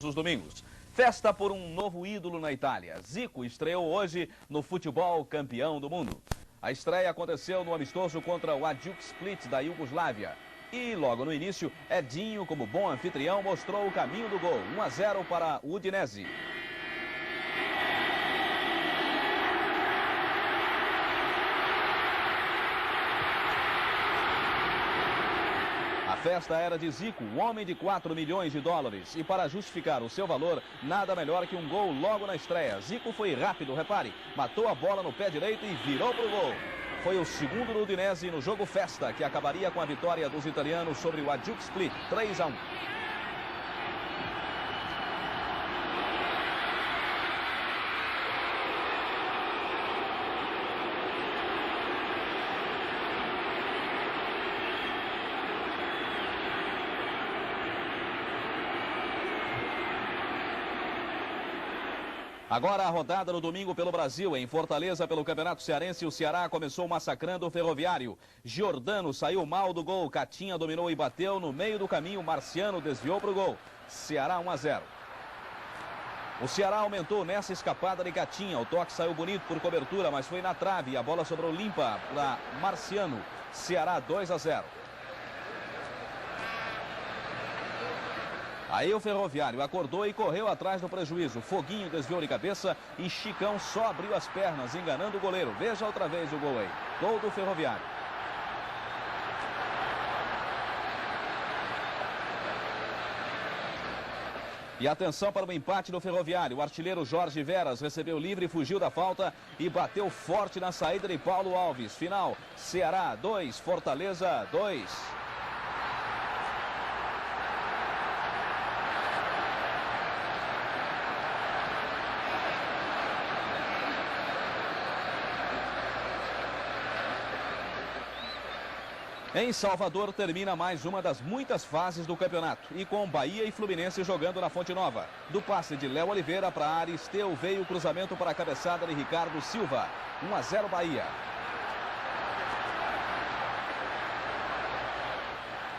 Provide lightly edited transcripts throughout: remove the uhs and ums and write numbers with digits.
os domingos. Festa por um novo ídolo na Itália. Zico estreou hoje no futebol campeão do mundo. A estreia aconteceu no amistoso contra o Hajduk Split da Iugoslávia. E logo no início, Edinho, como bom anfitrião, mostrou o caminho do gol. 1-0 para o Udinese. A festa era de Zico, um homem de 4 milhões de dólares. E para justificar o seu valor, nada melhor que um gol logo na estreia. Zico foi rápido, repare, matou a bola no pé direito e virou para o gol. Foi o segundo do Udinese no jogo festa, que acabaria com a vitória dos italianos sobre o Hajduk Split, 3-1. Agora a rodada no domingo pelo Brasil. Em Fortaleza, pelo Campeonato Cearense, o Ceará começou massacrando o Ferroviário. Giordano saiu mal do gol. Catinha dominou e bateu no meio do caminho. Marciano desviou para o gol. Ceará 1-0. O Ceará aumentou nessa escapada de Catinha. O toque saiu bonito por cobertura, mas foi na trave. E a bola sobrou limpa para Marciano. Ceará 2-0. Aí o Ferroviário acordou e correu atrás do prejuízo. Foguinho desviou de cabeça e Chicão só abriu as pernas, enganando o goleiro. Veja outra vez o gol aí. Gol do Ferroviário. E atenção para o empate do Ferroviário. O artilheiro Jorge Veras recebeu livre, fugiu da falta e bateu forte na saída de Paulo Alves. Final, Ceará 2, Fortaleza 2. Em Salvador termina mais uma das muitas fases do campeonato. E com Bahia e Fluminense jogando na Fonte Nova. Do passe de Léo Oliveira para Aristeu veio o cruzamento para a cabeçada de Ricardo Silva. 1-0 Bahia.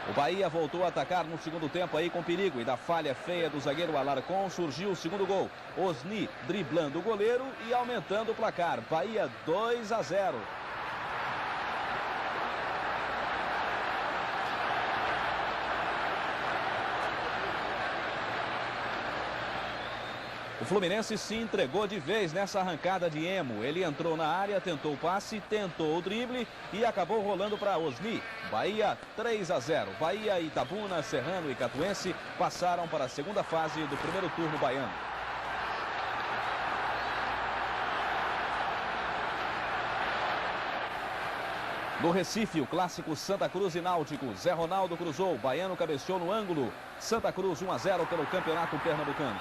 O Bahia voltou a atacar no segundo tempo aí com perigo. E da falha feia do zagueiro Alarcon surgiu o segundo gol. Osni driblando o goleiro e aumentando o placar. Bahia 2-0. O Fluminense se entregou de vez nessa arrancada de Emo. Ele entrou na área, tentou o passe, tentou o drible e acabou rolando para Osni. Bahia 3-0. Bahia, Itabuna, Serrano e Catuense passaram para a segunda fase do primeiro turno baiano. No Recife, o clássico Santa Cruz e Náutico. Zé Ronaldo cruzou, Baiano cabeceou no ângulo. Santa Cruz 1-0 pelo Campeonato Pernambucano.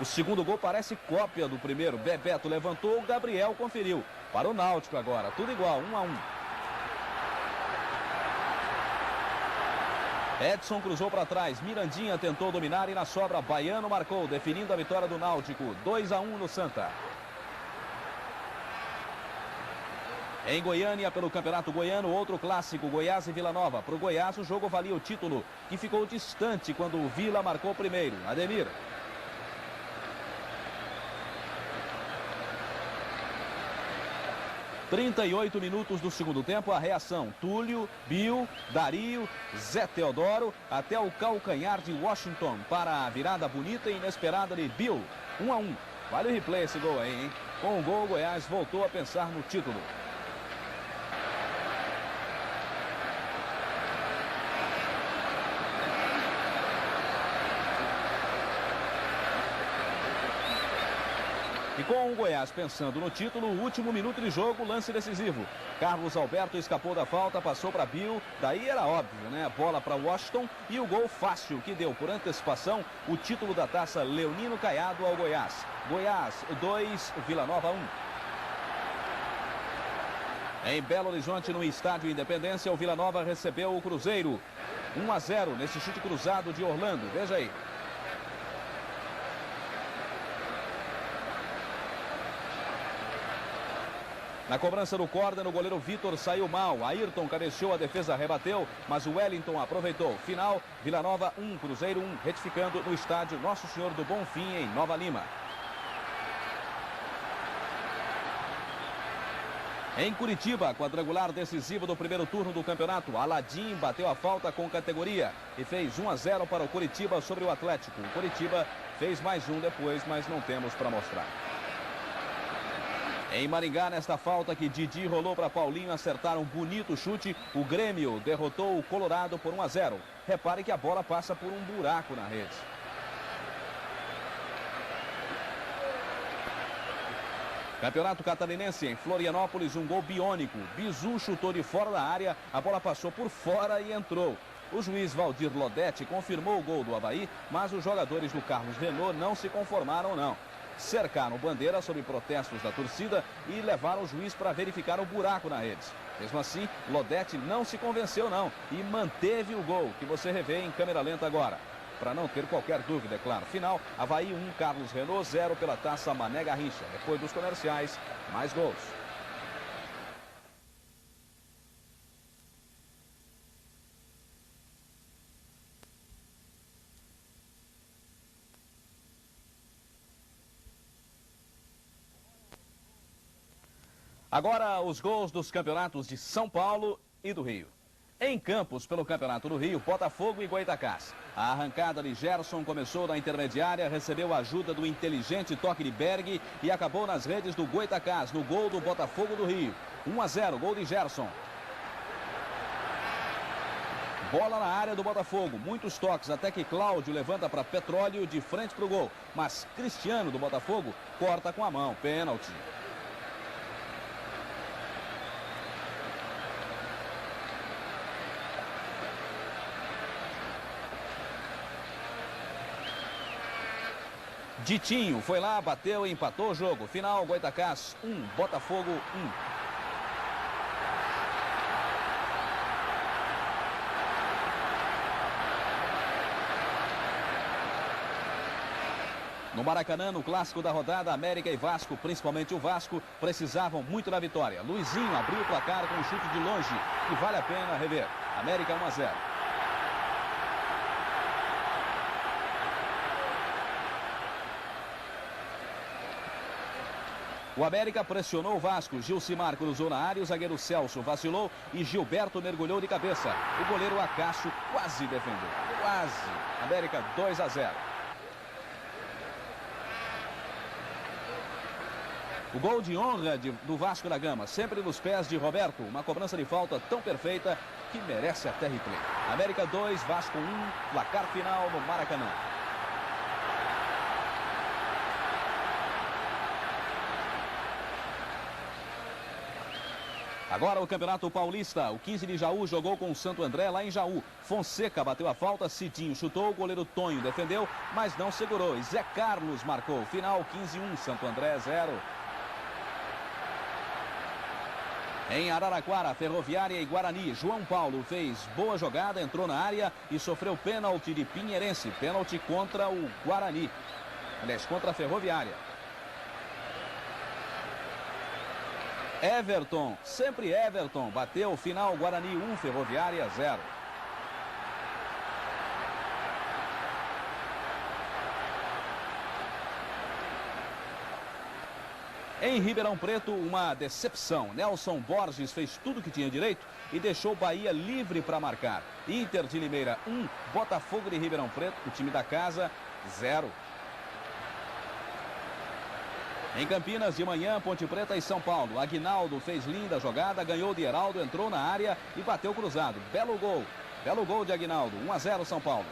O segundo gol parece cópia do primeiro. Bebeto levantou, Gabriel conferiu. Para o Náutico agora, tudo igual, 1-1. Edson cruzou para trás, Mirandinha tentou dominar e na sobra Baiano marcou, definindo a vitória do Náutico. 2-1 no Santa. Em Goiânia, pelo Campeonato Goiano, outro clássico, Goiás e Vila Nova. Para o Goiás, o jogo valia o título, que ficou distante quando o Vila marcou primeiro. Ademir. (38 minutos do segundo tempo, a reação. Túlio, Bill, Dario, Zé Teodoro, até o calcanhar de Washington para a virada bonita e inesperada de Bill. 1-1. Vale o replay esse gol aí, hein? Com o gol, o Goiás voltou a pensar no título. E com o Goiás pensando no título, último minuto de jogo, lance decisivo. Carlos Alberto escapou da falta, passou para Bill, daí era óbvio, né? A bola para Washington e o gol fácil que deu por antecipação o título da taça Leonino Caiado ao Goiás. Goiás 2, Vila Nova 1. Em Belo Horizonte, no Estádio Independência, o Vila Nova recebeu o Cruzeiro. 1-0 nesse chute cruzado de Orlando, veja aí. Na cobrança do córner, o goleiro Vitor saiu mal. Ayrton cabeceou, a defesa rebateu, mas o Wellington aproveitou. Final, Vila Nova 1, Cruzeiro 1, retificando no estádio Nosso Senhor do Bonfim, em Nova Lima. Em Curitiba, quadrangular decisivo do primeiro turno do campeonato, Aladim bateu a falta com categoria e fez 1-0 para o Curitiba sobre o Atlético. O Curitiba fez mais um depois, mas não temos para mostrar. Em Maringá, nesta falta que Didi rolou para Paulinho acertar um bonito chute, o Grêmio derrotou o Colorado por 1-0. Repare que a bola passa por um buraco na rede. Campeonato Catarinense, em Florianópolis, um gol biônico. Bizu chutou de fora da área, a bola passou por fora e entrou. O juiz Valdir Lodete confirmou o gol do Avaí, mas os jogadores do Carlos Renault não se conformaram não. Cercaram Bandeira sob protestos da torcida e levaram o juiz para verificar o buraco na rede. Mesmo assim, Lodete não se convenceu não e manteve o gol, que você revê em câmera lenta agora. Para não ter qualquer dúvida, é claro. Final, Avaí 1, Carlos Renault 0 pela Taça Mané Garrincha. Depois dos comerciais, mais gols. Agora os gols dos campeonatos de São Paulo e do Rio. Em Campos, pelo Campeonato do Rio, Botafogo e Goitacás. A arrancada de Gerson começou na intermediária, recebeu a ajuda do inteligente toque de Berg e acabou nas redes do Goitacás, no gol do Botafogo do Rio. 1-0, gol de Gerson. Bola na área do Botafogo, muitos toques, até que Cláudio levanta para Petróleo de frente para o gol. Mas Cristiano do Botafogo corta com a mão, pênalti. Ditinho foi lá, bateu e empatou o jogo. Final, Goitacás 1, Botafogo 1. No Maracanã, no clássico da rodada, América e Vasco, principalmente o Vasco, precisavam muito da vitória. Luizinho abriu o placar com um chute de longe e vale a pena rever. América 1-0. O América pressionou o Vasco, Gilcimar cruzou na área, o zagueiro Celso vacilou e Gilberto mergulhou de cabeça. O goleiro Acácio quase defendeu, quase. América 2-0. O gol de honra do Vasco da Gama, sempre nos pés de Roberto. Uma cobrança de falta tão perfeita que merece até replay. América 2, Vasco 1, placar final no Maracanã. Agora o Campeonato Paulista. O 15 de Jaú jogou com o Santo André lá em Jaú. Fonseca bateu a falta, Cidinho chutou, o goleiro Tonho defendeu, mas não segurou. E Zé Carlos marcou. Final 15-1, Santo André 0. Em Araraquara, Ferroviária e Guarani, João Paulo fez boa jogada, entrou na área e sofreu pênalti de Pinheirense. Pênalti contra o Guarani. Aliás, contra a Ferroviária. Everton, sempre Everton, bateu, final Guarani 1, Ferroviária 0. Em Ribeirão Preto, uma decepção. Nelson Borges fez tudo que tinha direito e deixou Bahia livre para marcar. Inter de Limeira 1, Botafogo de Ribeirão Preto, o time da casa 0. Em Campinas, de manhã, Ponte Preta e São Paulo. Aguinaldo fez linda jogada, ganhou de Heraldo, entrou na área e bateu cruzado. Belo gol de Aguinaldo. 1-0 São Paulo.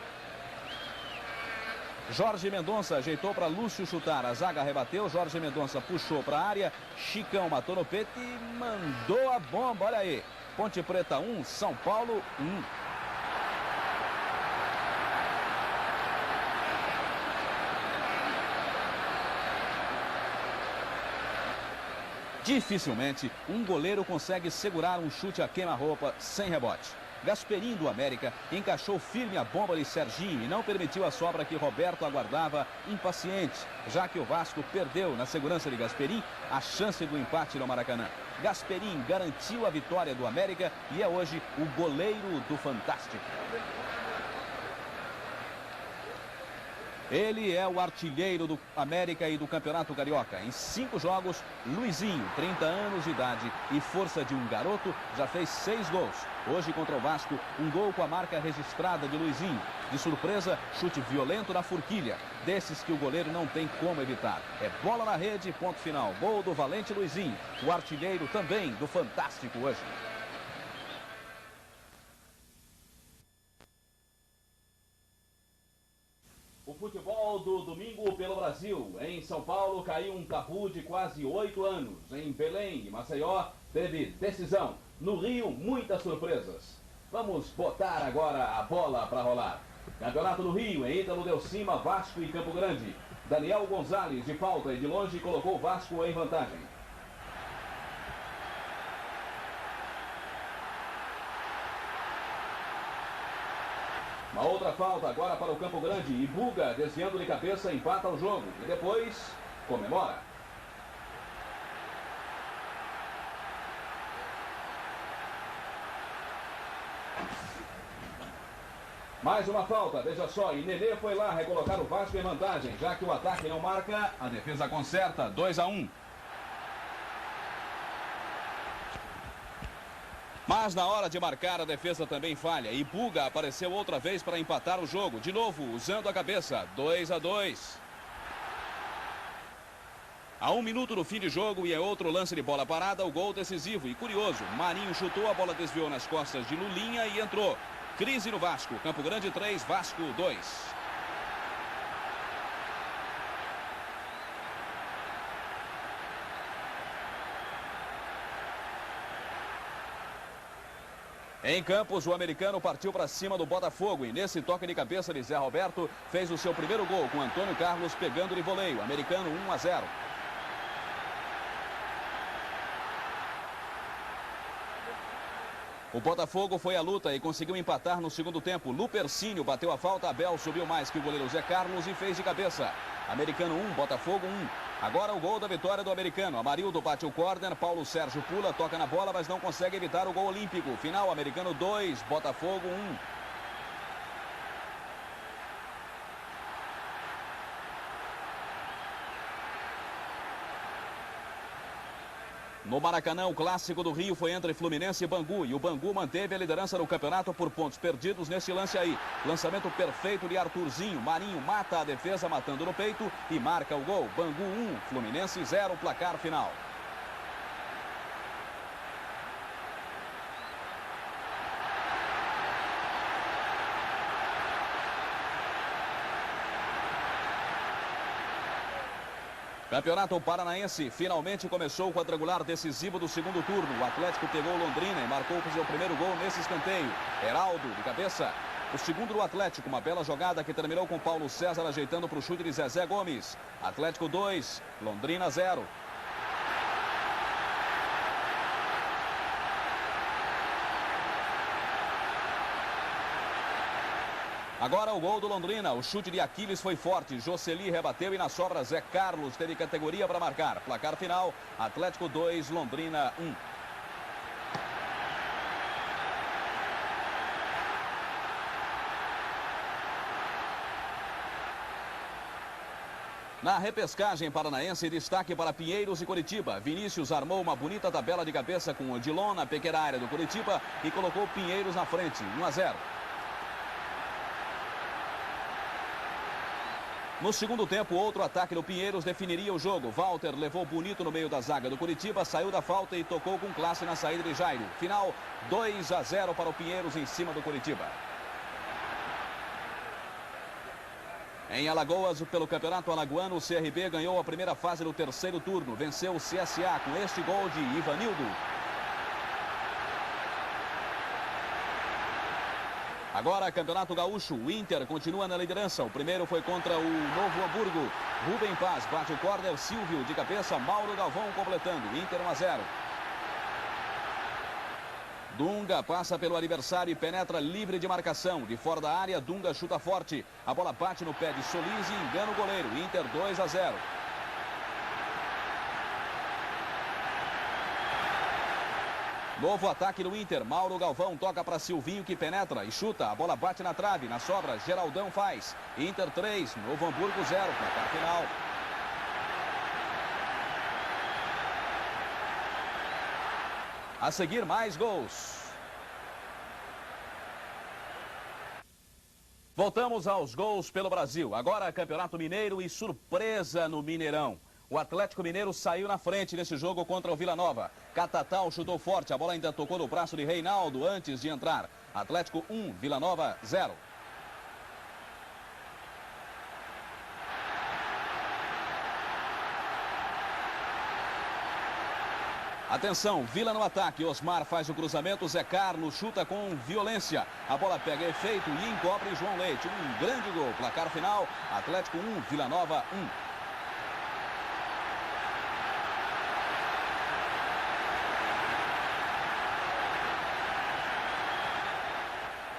Jorge Mendonça ajeitou para Lúcio chutar. A zaga rebateu, Jorge Mendonça puxou para a área. Chicão matou no peito e mandou a bomba. Olha aí. Ponte Preta 1, São Paulo 1. Dificilmente um goleiro consegue segurar um chute a queima-roupa sem rebote. Gasperim do América encaixou firme a bomba de Serginho e não permitiu a sobra que Roberto aguardava impaciente, já que o Vasco perdeu na segurança de Gasperim a chance do empate no Maracanã. Gasperim garantiu a vitória do América e é hoje o goleiro do Fantástico. Ele é o artilheiro do América e do Campeonato Carioca. Em 5 jogos, Luizinho, 30 anos de idade e força de um garoto, já fez 6 gols. Hoje contra o Vasco, um gol com a marca registrada de Luizinho. De surpresa, chute violento na forquilha. Desses que o goleiro não tem como evitar. É bola na rede, ponto final. Gol do valente Luizinho, o artilheiro também do Fantástico hoje. O futebol do domingo pelo Brasil. Em São Paulo caiu um tabu de quase 8 anos. Em Belém e Maceió teve decisão. No Rio, muitas surpresas. Vamos botar agora a bola para rolar. Campeonato do Rio, em Ítalo deu cima, Vasco e Campo Grande. Daniel Gonzalez, de falta e de longe, colocou o Vasco em vantagem. Uma outra falta agora para o Campo Grande. E Buga, desviando de cabeça, empata o jogo. E depois, comemora. Mais uma falta, veja só. E Nenê foi lá recolocar o Vasco em vantagem. Já que o ataque não marca, a defesa conserta. 2-1. Mas na hora de marcar, a defesa também falha. E Buga apareceu outra vez para empatar o jogo. De novo, usando a cabeça. 2-2. A 1 minuto do fim de jogo e é outro lance de bola parada, o gol decisivo. E curioso, Marinho chutou, a bola desviou nas costas de Lulinha e entrou. Crise no Vasco. Campo Grande 3, Vasco 2. Em Campos, o americano partiu para cima do Botafogo e nesse toque de cabeça de Zé Roberto fez o seu primeiro gol com Antônio Carlos pegando de voleio. Americano 1-0. O Botafogo foi à luta e conseguiu empatar no segundo tempo. Lupercínio bateu a falta, Abel subiu mais que o goleiro Zé Carlos e fez de cabeça. Americano 1, Botafogo 1. Agora o gol da vitória do americano. Amarildo bate o córner, Paulo Sérgio pula, toca na bola, mas não consegue evitar o gol olímpico. Final, Americano 2, Botafogo 1. No Maracanã, o clássico do Rio foi entre Fluminense e Bangu. E o Bangu manteve a liderança do campeonato por pontos perdidos nesse lance aí. Lançamento perfeito de Arthurzinho. Marinho mata a defesa matando no peito e marca o gol. Bangu 1, Fluminense 0, placar final. Campeonato Paranaense finalmente começou o quadrangular decisivo do segundo turno. O Atlético pegou Londrina e marcou o seu primeiro gol nesse escanteio. Heraldo de cabeça. O segundo do Atlético, uma bela jogada que terminou com Paulo César ajeitando para o chute de Zezé Gomes. Atlético 2, Londrina 0. Agora o gol do Londrina, o chute de Aquiles foi forte, Jocely rebateu e na sobra Zé Carlos teve categoria para marcar. Placar final, Atlético 2, Londrina 1. Na repescagem paranaense, destaque para Pinheiros e Curitiba. Vinícius armou uma bonita tabela de cabeça com Odilon na pequena área do Curitiba e colocou Pinheiros na frente, 1-0. No segundo tempo, outro ataque do Pinheiros definiria o jogo. Walter levou bonito no meio da zaga do Curitiba, saiu da falta e tocou com classe na saída de Jairo. Final, 2-0 para o Pinheiros em cima do Curitiba. Em Alagoas, pelo Campeonato Alagoano, o CRB ganhou a primeira fase do terceiro turno. Venceu o CSA com este gol de Ivanildo. Agora, Campeonato Gaúcho, o Inter continua na liderança. O primeiro foi contra o Novo Hamburgo. Rubem Paz bate o córner, Silvio de cabeça, Mauro Galvão completando. Inter 1-0. Dunga passa pelo adversário e penetra livre de marcação. De fora da área, Dunga chuta forte. A bola bate no pé de Solis e engana o goleiro. Inter 2-0. Novo ataque do Inter. Mauro Galvão toca para Silvinho, que penetra e chuta. A bola bate na trave. Na sobra, Geraldão faz. Inter 3, Novo Hamburgo 0. Placar final. A seguir, mais gols. Voltamos aos gols pelo Brasil. Agora, Campeonato Mineiro e surpresa no Mineirão. O Atlético Mineiro saiu na frente nesse jogo contra o Vila Nova. Catatal chutou forte, a bola ainda tocou no braço de Reinaldo antes de entrar. Atlético 1, Vila Nova 0. Atenção, Vila no ataque. Osmar faz o cruzamento, Zé Carlos chuta com violência. A bola pega efeito e encobre João Leite. Um grande gol. Placar final, Atlético 1, Vila Nova 1.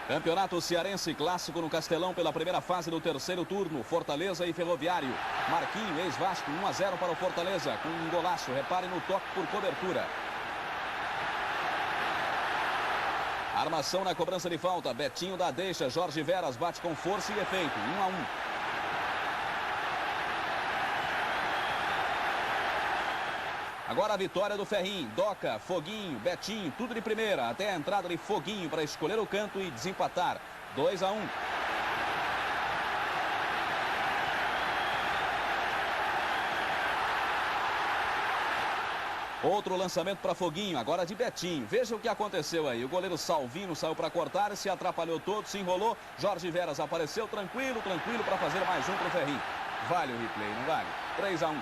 Campeonato Cearense, clássico no Castelão pela primeira fase do terceiro turno. Fortaleza e Ferroviário. Marquinho, ex-Vasco, 1-0 para o Fortaleza, com um golaço. Repare no toque por cobertura. Armação na cobrança de falta. Betinho dá deixa. Jorge Veras bate com força e efeito. 1-1. Agora a vitória do Ferrinho, Doca, Foguinho, Betinho, tudo de primeira, até a entrada de Foguinho para escolher o canto e desempatar. 2-1. Outro lançamento para Foguinho, agora de Betinho. Veja o que aconteceu aí. O goleiro Salvino saiu para cortar, se atrapalhou todo, se enrolou. Jorge Veras apareceu tranquilo para fazer mais um para o Ferrinho. Vale o replay, não vale? 3-1.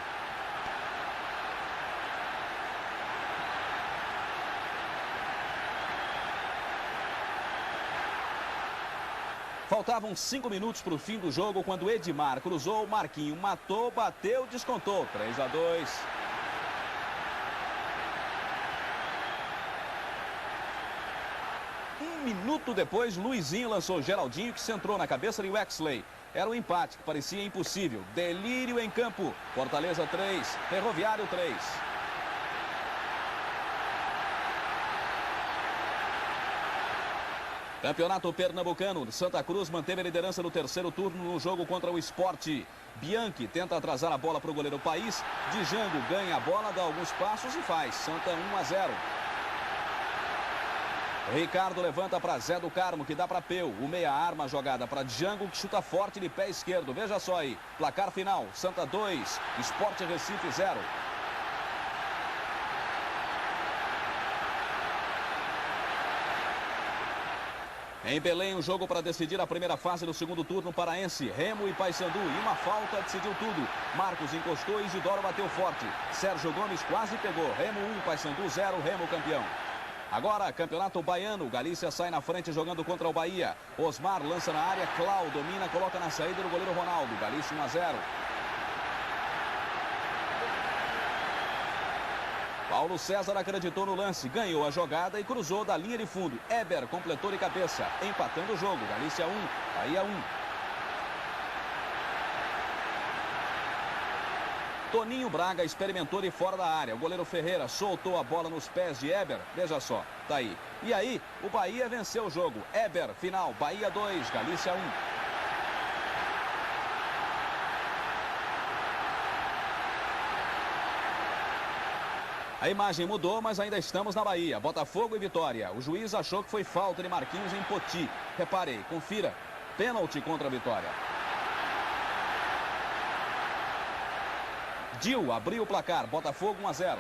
Faltavam 5 minutos para o fim do jogo quando Edmar cruzou, Marquinho matou, bateu, descontou. 3-2. Um minuto depois, Luizinho lançou Geraldinho, que centrou na cabeça de Wexley. Era um empate que parecia impossível. Delírio em campo. Fortaleza 3, Ferroviário 3. Campeonato Pernambucano, Santa Cruz manteve a liderança no terceiro turno no jogo contra o Sport. Bianchi tenta atrasar a bola para o goleiro País. Django ganha a bola, dá alguns passos e faz. Santa 1-0. Ricardo levanta para Zé do Carmo, que dá para Peu. O meia arma a jogada para Django, que chuta forte de pé esquerdo. Veja só aí. Placar final, Santa 2, Sport Recife 0. Em Belém, um jogo para decidir a primeira fase do segundo turno paraense. Remo e Paysandu. E uma falta decidiu tudo. Marcos encostou e Isidoro bateu forte. Sérgio Gomes quase pegou. Remo 1, Paysandu 0, Remo campeão. Agora, Campeonato Baiano. Galícia sai na frente jogando contra o Bahia. Osmar lança na área. Clau domina, coloca na saída do goleiro Ronaldo. Galícia 1-0. Paulo César acreditou no lance, ganhou a jogada e cruzou da linha de fundo. Eber completou de cabeça, empatando o jogo. Galícia 1, Bahia 1. Toninho Braga experimentou de fora da área. O goleiro Ferreira soltou a bola nos pés de Eber. Veja só, tá aí. E aí, o Bahia venceu o jogo. Eber, final, Bahia 2, Galícia 1. A imagem mudou, mas ainda estamos na Bahia. Botafogo e Vitória. O juiz achou que foi falta de Marquinhos em Poti. Reparei, confira. Pênalti contra a Vitória. Dil abriu o placar. Botafogo 1-0.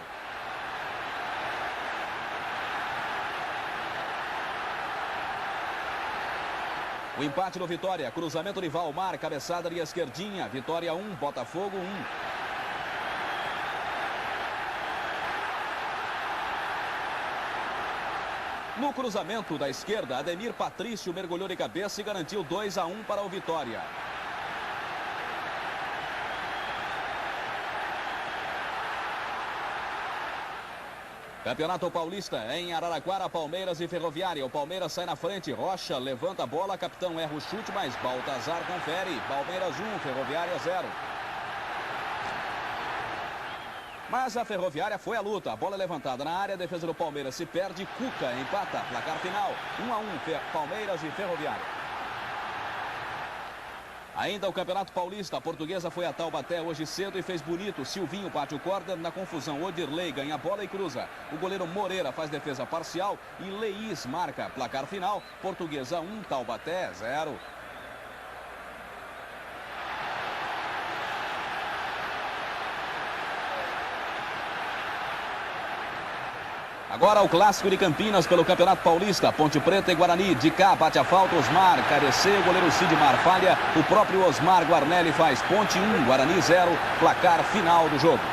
O empate do Vitória. Cruzamento de Valmar. Cabeçada de esquerdinha. Vitória 1, Botafogo 1. No cruzamento da esquerda, Ademir Patrício mergulhou de cabeça e garantiu 2-1 para o Vitória. Campeonato Paulista em Araraquara, Palmeiras e Ferroviária. O Palmeiras sai na frente, Rocha levanta a bola, capitão erra o chute, mas Baltazar confere. Palmeiras 1, Ferroviária 0. Mas a Ferroviária foi à luta, a bola é levantada na área, a defesa do Palmeiras se perde, Cuca empata, placar final 1-1, Palmeiras e Ferroviária. Ainda o Campeonato Paulista, a Portuguesa foi a Taubaté hoje cedo e fez bonito. Silvinho bate o córner, na confusão Odirley ganha a bola e cruza. O goleiro Moreira faz defesa parcial e Leís marca. Placar final, Portuguesa 1, Taubaté 0. Agora o clássico de Campinas pelo Campeonato Paulista. Ponte Preta e Guarani. De cá bate a falta Osmar. Carecê, goleiro Sidmar falha. O próprio Osmar Guarnelli faz. Ponte 1, Guarani 0. Placar final do jogo.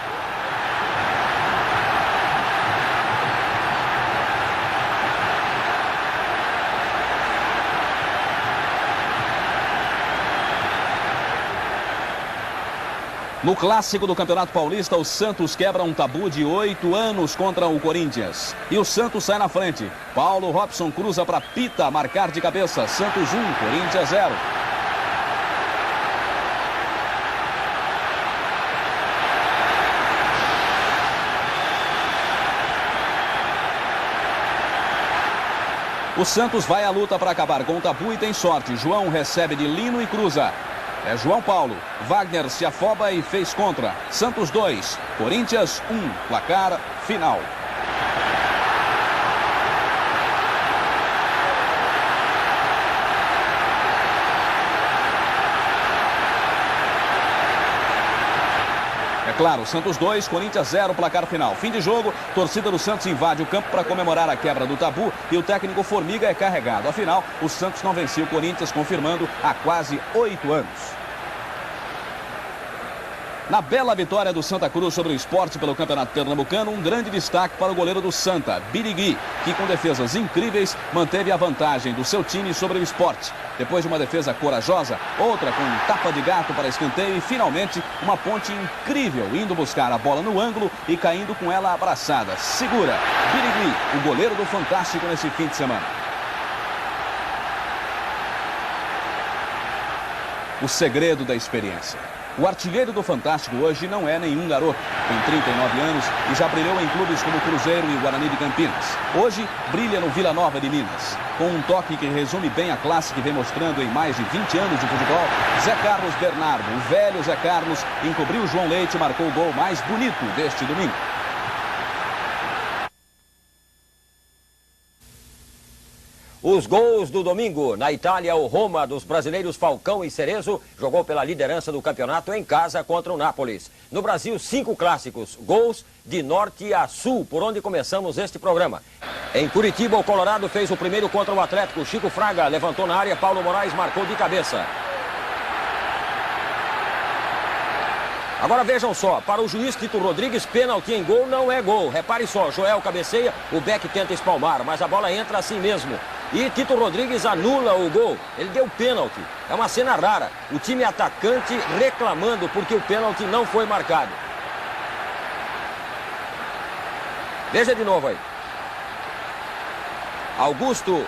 No clássico do Campeonato Paulista, o Santos quebra um tabu de 8 anos contra o Corinthians. E o Santos sai na frente. Paulo Robson cruza para Pita marcar de cabeça. Santos 1, Corinthians 0. O Santos vai à luta para acabar com o tabu e tem sorte. João recebe de Lino e cruza. É João Paulo. Wagner se afoba e fez contra. Santos 2, Corinthians 1. Placar final. É claro, Santos 2, Corinthians 0, placar final. Fim de jogo, torcida do Santos invade o campo para comemorar a quebra do tabu e o técnico Formiga é carregado. Afinal, o Santos não vencia o Corinthians, confirmando há quase 8 anos. Na bela vitória do Santa Cruz sobre o Sport pelo Campeonato Pernambucano, um grande destaque para o goleiro do Santa, Birigui, que com defesas incríveis manteve a vantagem do seu time sobre o Sport. Depois de uma defesa corajosa, outra com um tapa de gato para escanteio e finalmente uma ponte incrível, indo buscar a bola no ângulo e caindo com ela abraçada. Segura, Birigui, o goleiro do Fantástico nesse fim de semana. O segredo da experiência. O artilheiro do Fantástico hoje não é nenhum garoto. Tem 39 anos e já brilhou em clubes como Cruzeiro e Guarani de Campinas. Hoje brilha no Vila Nova de Minas. Com um toque que resume bem a classe que vem mostrando em mais de 20 anos de futebol, Zé Carlos Bernardo, o velho Zé Carlos, encobriu João Leite e marcou o gol mais bonito deste domingo. Os gols do domingo. Na Itália, o Roma dos brasileiros Falcão e Cerezo jogou pela liderança do campeonato em casa contra o Nápoles. No Brasil, 5 clássicos. Gols de norte a sul, por onde começamos este programa. Em Curitiba, o Colorado fez o primeiro contra o Atlético. Chico Fraga levantou na área, Paulo Moraes marcou de cabeça. Agora vejam só, para o juiz Tito Rodrigues, pênalti em gol não é gol. Repare só, Joel cabeceia, o Beck tenta espalmar, mas a bola entra assim mesmo. E Tito Rodrigues anula o gol. Ele deu pênalti. É uma cena rara. O time atacante reclamando porque o pênalti não foi marcado. Veja de novo aí. Augusto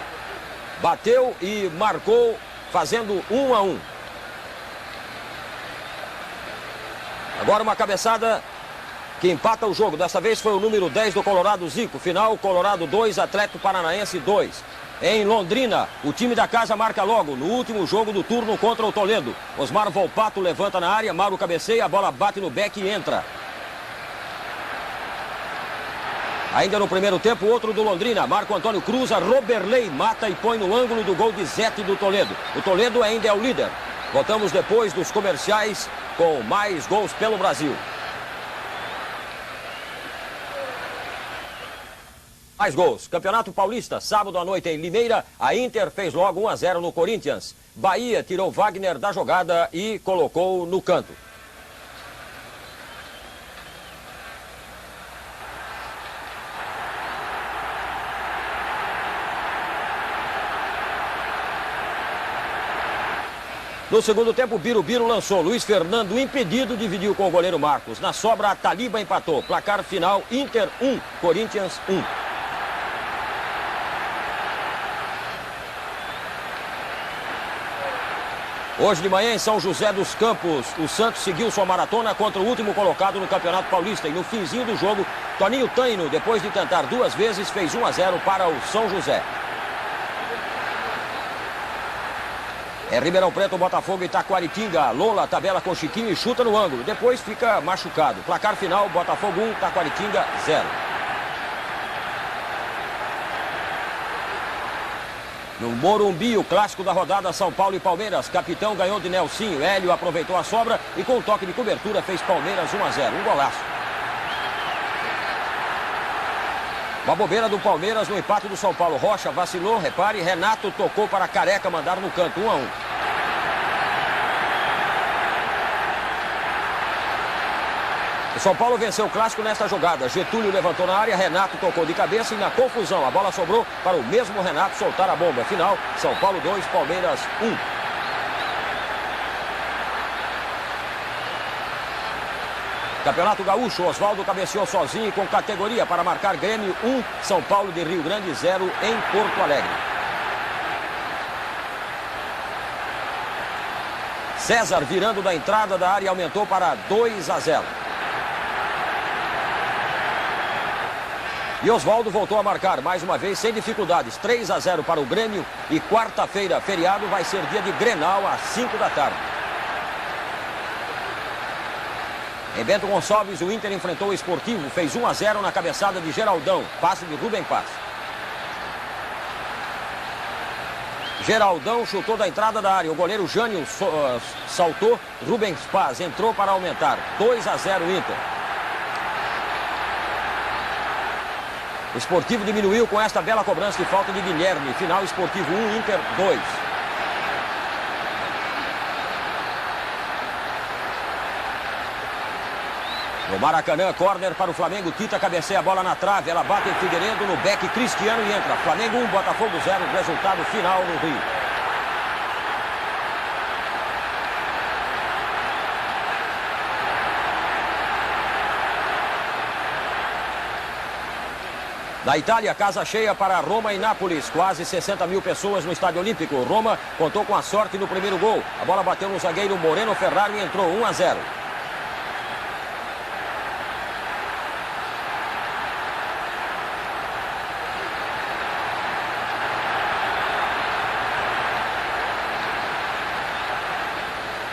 bateu e marcou, fazendo 1-1. Agora uma cabeçada que empata o jogo. Dessa vez foi o número 10 do Colorado, Zico. Final, Colorado 2, Atlético Paranaense 2. Em Londrina, o time da casa marca logo no último jogo do turno contra o Toledo. Osmar Volpato levanta na área, Mauro cabeceia, a bola bate no Beck e entra. Ainda no primeiro tempo, outro do Londrina, Marco Antônio cruza, Roberley mata e põe no ângulo do gol de Zete do Toledo. O Toledo ainda é o líder. Voltamos depois dos comerciais com mais gols pelo Brasil. Mais gols. Campeonato Paulista, sábado à noite em Limeira, a Inter fez logo 1-0 no Corinthians. Bahia tirou Wagner da jogada e colocou no canto. No segundo tempo, Birubiru lançou. Luiz Fernando, impedido, dividiu com o goleiro Marcos. Na sobra, a Taliba empatou. Placar final, Inter 1, Corinthians 1. Hoje de manhã, em São José dos Campos, o Santos seguiu sua maratona contra o último colocado no Campeonato Paulista. E no finzinho do jogo, Toninho Taino, depois de tentar 2 vezes, fez 1-0 para o São José. É Ribeirão Preto, Botafogo e Taquaritinga. Lola tabela com Chiquinho e chuta no ângulo. Depois fica machucado. Placar final, Botafogo 1, Taquaritinga 0. No Morumbi, o clássico da rodada, São Paulo e Palmeiras. Capitão ganhou de Nelsinho. Hélio aproveitou a sobra e com toque de cobertura fez Palmeiras 1-0. Um golaço. Uma bobeira do Palmeiras no empate do São Paulo. Rocha vacilou, repare, Renato tocou para Careca mandar no canto, 1-1. O São Paulo venceu o clássico nesta jogada. Getúlio levantou na área, Renato tocou de cabeça e na confusão a bola sobrou para o mesmo Renato soltar a bomba. Final, São Paulo 2, Palmeiras 1. Campeonato Gaúcho, Oswaldo cabeceou sozinho e com categoria para marcar Grêmio 1, São Paulo de Rio Grande 0 em Porto Alegre. César virando da entrada da área aumentou para 2-0. E Oswaldo voltou a marcar, mais uma vez, sem dificuldades. 3-0 para o Grêmio e quarta-feira, feriado, vai ser dia de Grenal às 5 da tarde. Em Bento Gonçalves, o Inter enfrentou o Esportivo, fez 1-0 na cabeçada de Geraldão, passe de Rubem Paz. Geraldão chutou da entrada da área, o goleiro Jânio saltou, Rubem Paz entrou para aumentar, 2-0 Inter. O Esportivo diminuiu com esta bela cobrança de falta de Guilherme. Final, Esportivo 1, Inter 2. No Maracanã, córner para o Flamengo. Tita cabeceia a bola na trave. Ela bate em Figueiredo, no beck Cristiano e entra. Flamengo 1, Botafogo 0. Resultado final no Rio. Na Itália, casa cheia para Roma e Nápoles. Quase 60 mil pessoas no Estádio Olímpico. Roma contou com a sorte no primeiro gol. A bola bateu no zagueiro Moreno Ferrari e entrou 1-0.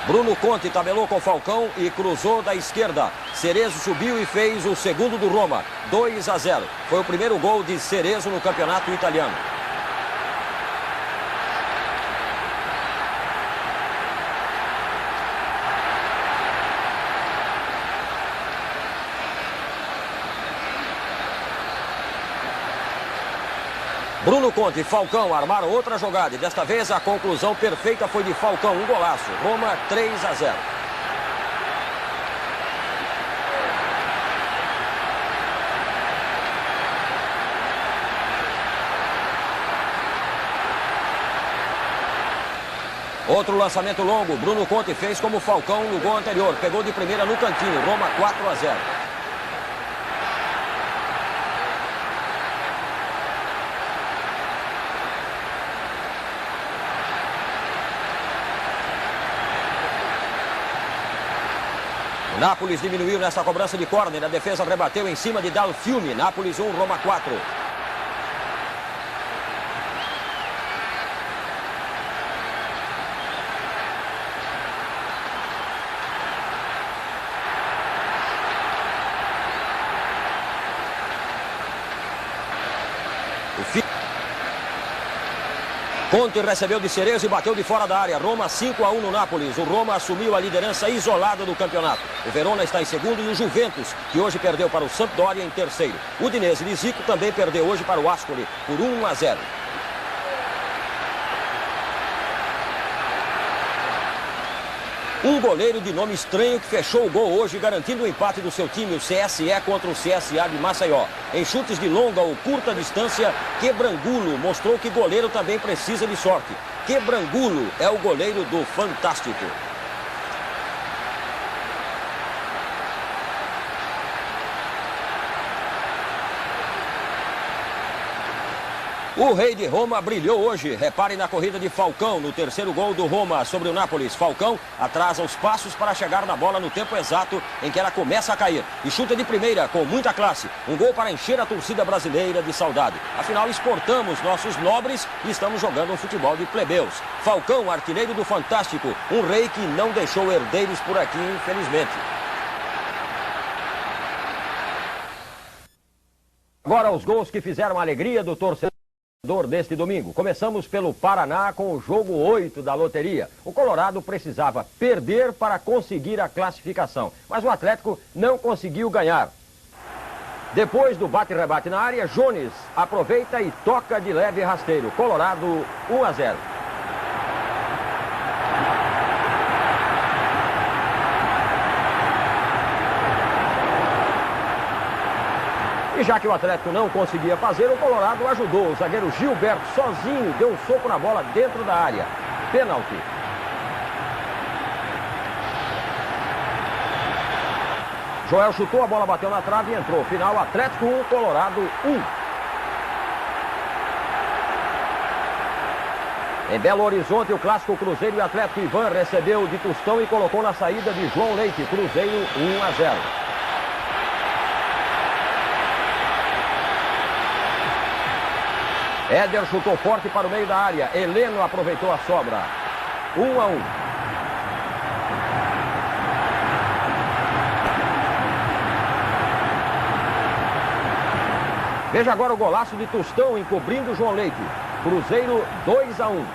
Bruno Conte tabelou com Falcão e cruzou da esquerda. Cerezo subiu e fez o segundo do Roma, 2-0. Foi o primeiro gol de Cerezo no campeonato italiano. Bruno Conte e Falcão armaram outra jogada e desta vez a conclusão perfeita foi de Falcão, um golaço. Roma 3-0. Outro lançamento longo, Bruno Conte fez como Falcão no gol anterior, pegou de primeira no cantinho, Roma 4-0. Nápoles diminuiu nessa cobrança de córner. A defesa rebateu em cima de Dal Fiume. Nápoles 1, Roma 4. Conte recebeu de Cerezo e bateu de fora da área. Roma 5-1 no Nápoles. O Roma assumiu a liderança isolada do campeonato. O Verona está em segundo e o Juventus, que hoje perdeu para o Sampdoria, em terceiro. O Udinese de Zico também perdeu hoje para o Ascoli por 1-0. Um goleiro de nome estranho que fechou o gol hoje, garantindo o empate do seu time, o CSE, contra o CSA de Maceió. Em chutes de longa ou curta distância, Quebrangulo mostrou que goleiro também precisa de sorte. Quebrangulo é o goleiro do Fantástico. O Rei de Roma brilhou hoje. Repare na corrida de Falcão, no terceiro gol do Roma sobre o Nápoles. Falcão atrasa os passos para chegar na bola no tempo exato em que ela começa a cair. E chuta de primeira, com muita classe. Um gol para encher a torcida brasileira de saudade. Afinal, exportamos nossos nobres e estamos jogando um futebol de plebeus. Falcão, artilheiro do Fantástico. Um rei que não deixou herdeiros por aqui, infelizmente. Agora os gols que fizeram a alegria do torcedor deste domingo. Começamos pelo Paraná com o jogo 8 da loteria. O Colorado precisava perder para conseguir a classificação, mas o Atlético não conseguiu ganhar. Depois do bate-rebate na área, Jones aproveita e toca de leve rasteiro. Colorado 1-0. E já que o Atlético não conseguia fazer, o Colorado ajudou. O zagueiro Gilberto sozinho deu um soco na bola dentro da área. Pênalti. Joel chutou, a bola bateu na trave e entrou. Final, Atlético 1, Colorado 1. Em Belo Horizonte, o clássico Cruzeiro e Atlético. Ivan recebeu de Tostão e colocou na saída de João Leite. Cruzeiro 1-0. Éder chutou forte para o meio da área. Heleno aproveitou a sobra. 1-1. Veja agora o golaço de Tostão encobrindo o João Leite. Cruzeiro 2-1.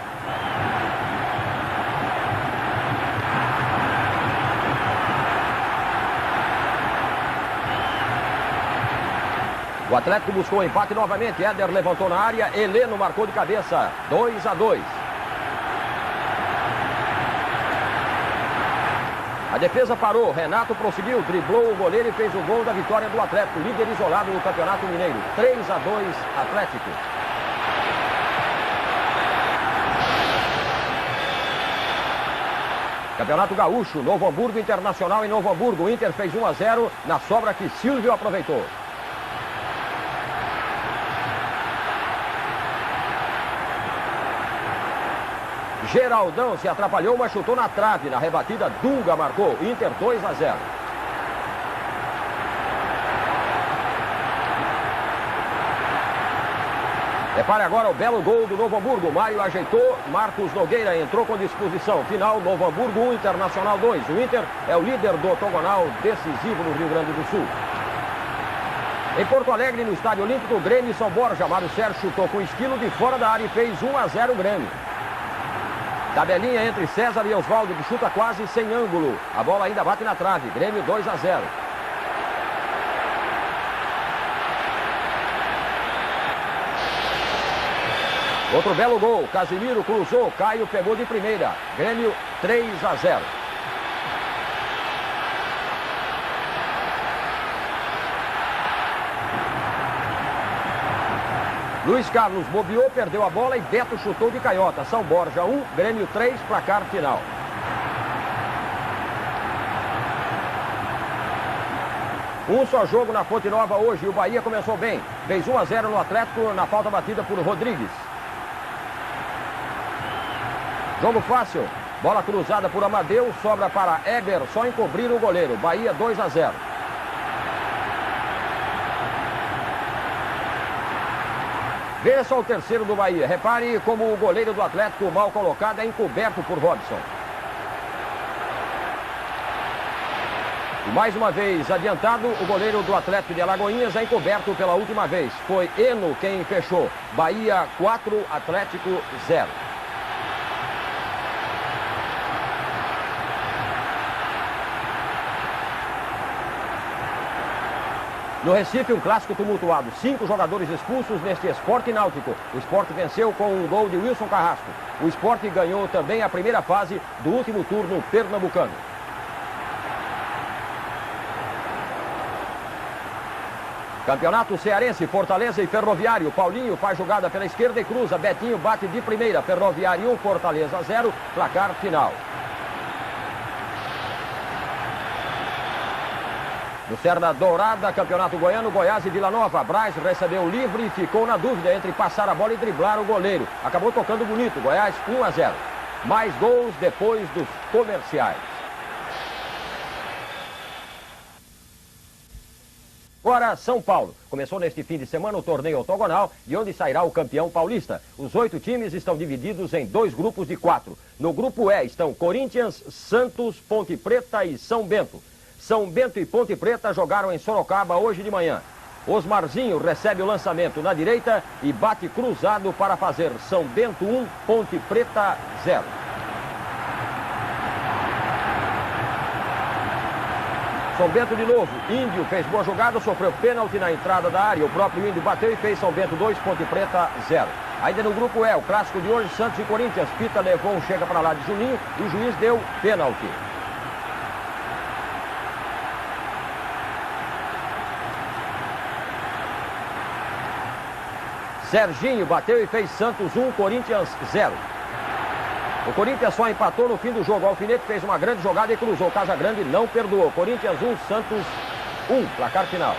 O Atlético buscou o empate novamente. Éder levantou na área. Heleno marcou de cabeça. 2-2. A defesa parou. Renato prosseguiu. Driblou o goleiro e fez o gol da vitória do Atlético. Líder isolado no Campeonato Mineiro. 3-2 Atlético. Campeonato Gaúcho. Novo Hamburgo Internacional em Novo Hamburgo. O Inter fez 1-0 na sobra que Silvio aproveitou. Geraldão se atrapalhou, mas chutou na trave. Na rebatida, Dunga marcou. Inter 2-0. Repare agora o belo gol do Novo Hamburgo. Mário ajeitou, Marcos Nogueira entrou com disposição. Final, Novo Hamburgo 1, Internacional 2. O Inter é o líder do octogonal decisivo no Rio Grande do Sul. Em Porto Alegre, no Estádio Olímpico, Grêmio e São Borja. Mário Sérgio chutou com estilo de fora da área e fez 1-0 o Grêmio. Tabelinha entre César e Oswaldo, que chuta quase sem ângulo. A bola ainda bate na trave. Grêmio 2-0. Outro belo gol. Casimiro cruzou. Caio pegou de primeira. Grêmio 3-0. Luiz Carlos bobeou, perdeu a bola e Beto chutou de canhota. São Borja 1, Grêmio 3, placar final. Um só jogo na Fonte Nova hoje. O Bahia começou bem. Fez 1-0 no Atlético na falta batida por Rodrigues. Jogo fácil. Bola cruzada por Amadeu. Sobra para Eber. Só encobrir o goleiro. Bahia 2-0. Veja só o terceiro do Bahia. Repare como o goleiro do Atlético, mal colocado, é encoberto por Robson. E mais uma vez adiantado, o goleiro do Atlético de Alagoinhas é encoberto pela última vez. Foi Eno quem fechou. Bahia 4, Atlético 0. No Recife, um clássico tumultuado. 5 jogadores expulsos neste Esporte Náutico. O Sport venceu com um gol de Wilson Carrasco. O Sport ganhou também a primeira fase do último turno pernambucano. Campeonato Cearense, Fortaleza e Ferroviário. Paulinho faz jogada pela esquerda e cruza. Betinho bate de primeira. Ferroviário 1, Fortaleza 0. Placar final. No Serra Dourada, Campeonato Goiano, Goiás e Vila Nova. Braz recebeu livre e ficou na dúvida entre passar a bola e driblar o goleiro. Acabou tocando bonito. Goiás 1-0. Mais gols depois dos comerciais. Agora, São Paulo. Começou neste fim de semana o torneio octogonal, de onde sairá o campeão paulista. Os 8 times estão divididos em 2 grupos de 4. No grupo E estão Corinthians, Santos, Ponte Preta e São Bento. São Bento e Ponte Preta jogaram em Sorocaba hoje de manhã. Osmarzinho recebe o lançamento na direita e bate cruzado para fazer São Bento 1, Ponte Preta 0. São Bento de novo. Índio fez boa jogada, sofreu pênalti na entrada da área. O próprio Índio bateu e fez São Bento 2, Ponte Preta 0. Ainda no grupo E, o clássico de hoje, Santos e Corinthians. Pita levou um chega para lá de Juninho e o juiz deu pênalti. Serginho bateu e fez Santos 1, Corinthians 0. O Corinthians só empatou no fim do jogo. O Alfinete fez uma grande jogada e cruzou. Casagrande não perdoou. Corinthians 1, Santos 1. Placar final.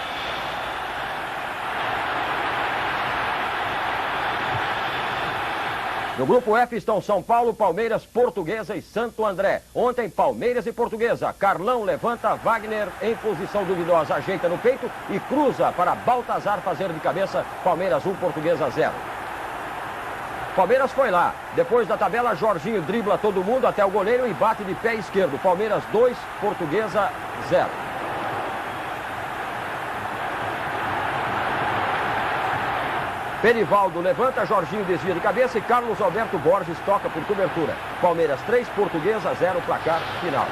No grupo F estão São Paulo, Palmeiras, Portuguesa e Santo André. Ontem, Palmeiras e Portuguesa. Carlão levanta, Wagner em posição duvidosa. Ajeita no peito e cruza para Baltazar fazer de cabeça. Palmeiras 1, Portuguesa 0. Palmeiras foi lá. Depois da tabela, Jorginho dribla todo mundo até o goleiro e bate de pé esquerdo. Palmeiras 2, Portuguesa 0. Perivaldo levanta, Jorginho desvia de cabeça e Carlos Alberto Borges toca por cobertura. Palmeiras 3, Portuguesa 0, placar final.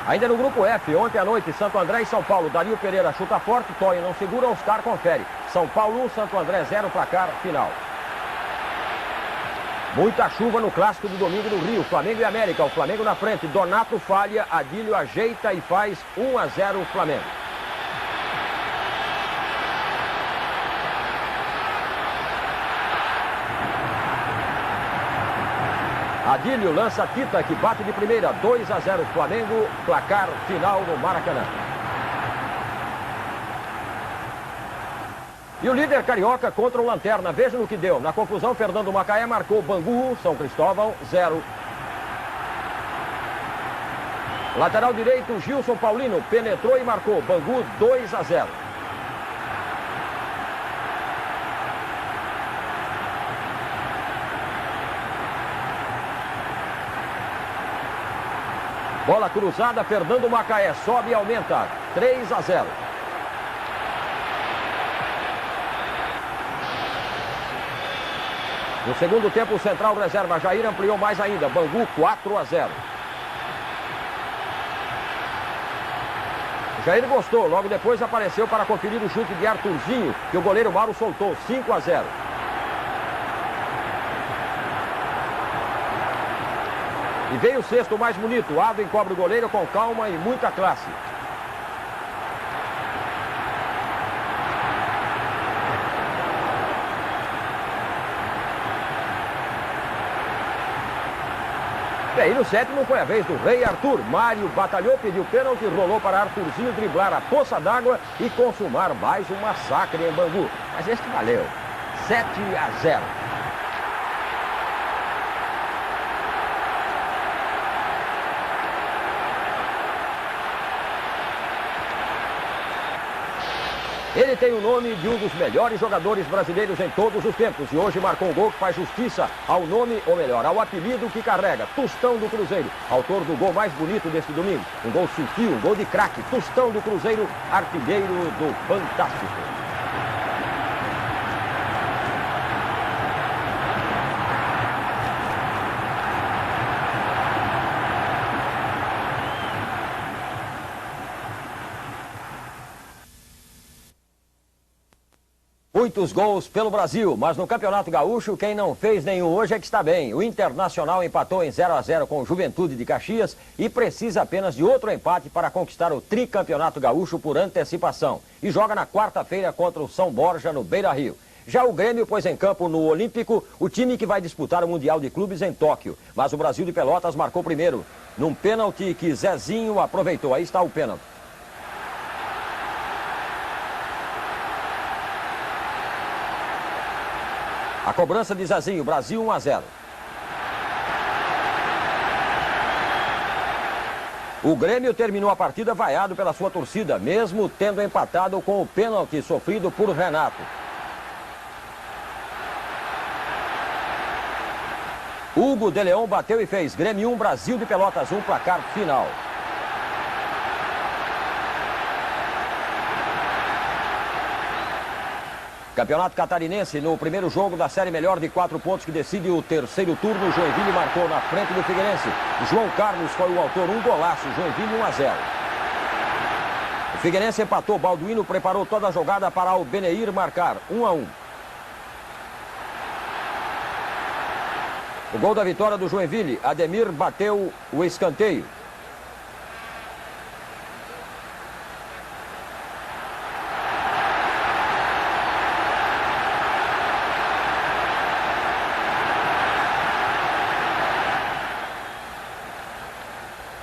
Ainda no grupo F, ontem à noite, Santo André e São Paulo. Dario Pereira chuta forte, Toy não segura, Oscar confere. São Paulo 1, Santo André 0, placar final. Muita chuva no clássico do domingo no Rio. Flamengo e América. O Flamengo na frente. Donato falha, Adílio ajeita e faz 1-0 Flamengo. Adílio lança Tita, que bate de primeira. 2-0 Flamengo, placar final no Maracanã. E o líder carioca contra o Lanterna. Veja no que deu. Na conclusão, Fernando Macaé marcou Bangu, São Cristóvão 0. Lateral direito, Gilson Paulino penetrou e marcou Bangu 2-0. Bola cruzada, Fernando Macaé sobe e aumenta. 3-0. No segundo tempo, o central reserva Jair ampliou mais ainda. Bangu 4-0. Jair gostou, logo depois apareceu para conferir o chute de Arthurzinho, que o goleiro Mauro soltou. 5-0. E veio o sexto mais bonito. Ado encobre o goleiro com calma e muita classe. Bem, e no sétimo foi a vez do Rei Arthur. Mário batalhou, pediu pênalti, rolou para Arthurzinho driblar a poça d'água e consumar mais um massacre em Bangu. Mas este valeu. 7-0. Ele tem o nome de um dos melhores jogadores brasileiros em todos os tempos. E hoje marcou um gol que faz justiça ao nome, ou melhor, ao apelido que carrega. Tostão do Cruzeiro, autor do gol mais bonito deste domingo. Um gol sutil, um gol de craque. Tostão do Cruzeiro, artilheiro do Fantástico. Muitos gols pelo Brasil, mas no Campeonato Gaúcho, quem não fez nenhum hoje é que está bem. O Internacional empatou em 0-0 com o Juventude de Caxias e precisa apenas de outro empate para conquistar o tricampeonato gaúcho por antecipação. E joga na quarta-feira contra o São Borja no Beira-Rio. Já o Grêmio pôs em campo no Olímpico o time que vai disputar o Mundial de Clubes em Tóquio. Mas o Brasil de Pelotas marcou primeiro, num pênalti que Zezinho aproveitou. Aí está o pênalti. A cobrança de Zezinho, Brasil 1-0. O Grêmio terminou a partida vaiado pela sua torcida, mesmo tendo empatado com o pênalti sofrido por Renato. Hugo de Leão bateu e fez. Grêmio 1, Brasil de Pelotas 1, placar final. Campeonato Catarinense, no primeiro jogo da série melhor de 4 pontos que decide o terceiro turno, Joinville marcou na frente do Figueirense. João Carlos foi o autor, um golaço, Joinville 1-0. O Figueirense empatou, Balduino preparou toda a jogada para o Beneir marcar, 1-1. O gol da vitória do Joinville, Ademir bateu o escanteio.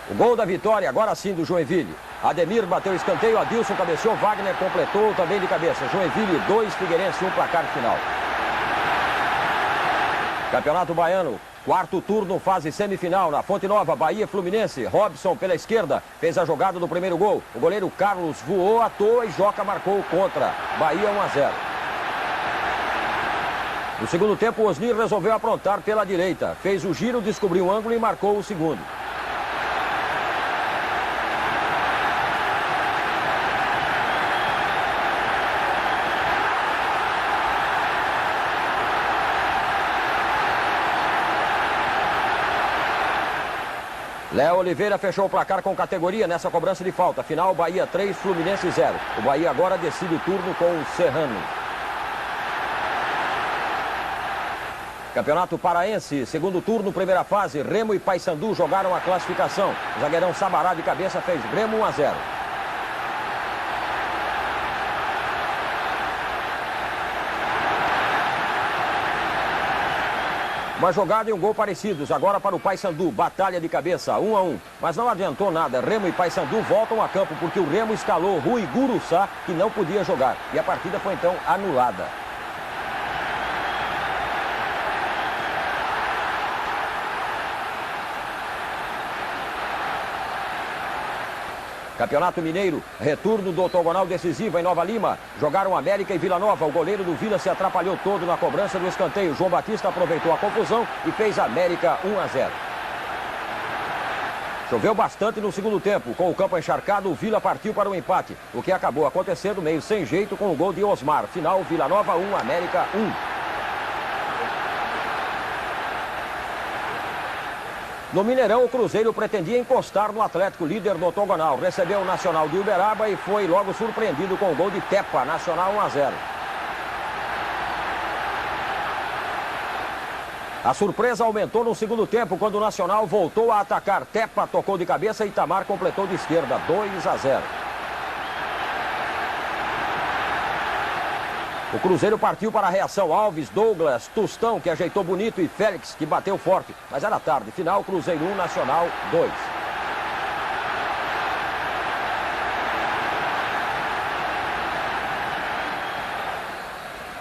O gol da vitória, agora sim, do Joinville. Ademir bateu o escanteio, Adilson cabeceou, Wagner completou também de cabeça. Joinville 2, Figueirense 1, placar final. Campeonato Baiano, quarto turno, fase semifinal. Na Fonte Nova, Bahia Fluminense. Robson pela esquerda fez a jogada do primeiro gol. O goleiro Carlos voou à toa e Joca marcou contra. Bahia 1-0. No segundo tempo, o Osnir resolveu aprontar pela direita. Fez o giro, descobriu o ângulo e marcou o segundo. Léo Oliveira fechou o placar com categoria nessa cobrança de falta. Final, Bahia 3, Fluminense 0. O Bahia agora decide o turno com o Serrano. Campeonato Paraense, segundo turno, primeira fase. Remo e Paysandu jogaram a classificação. O zagueirão Sabará de cabeça fez Remo 1-0. Uma jogada e um gol parecidos, agora para o Paysandu, batalha de cabeça, 1-1. Mas não adiantou nada, Remo e Paysandu voltam a campo porque o Remo escalou Rui Guruçá, que não podia jogar. E a partida foi então anulada. Campeonato Mineiro, retorno do octogonal decisivo em Nova Lima. Jogaram América e Vila Nova. O goleiro do Vila se atrapalhou todo na cobrança do escanteio. João Batista aproveitou a confusão e fez América 1-0. Choveu bastante no segundo tempo. Com o campo encharcado, o Vila partiu para o empate. O que acabou acontecendo meio sem jeito com o gol de Osmar. Final, Vila Nova 1, América 1. No Mineirão, o Cruzeiro pretendia encostar no Atlético, líder do octogonal. Recebeu o Nacional de Uberaba e foi logo surpreendido com o gol de Tepa, Nacional 1-0. A surpresa aumentou no segundo tempo, quando o Nacional voltou a atacar. Tepa tocou de cabeça e Itamar completou de esquerda, 2-0. O Cruzeiro partiu para a reação. Alves, Douglas, Tostão, que ajeitou bonito, e Félix, que bateu forte. Mas era tarde. Final, Cruzeiro 1, Nacional 2.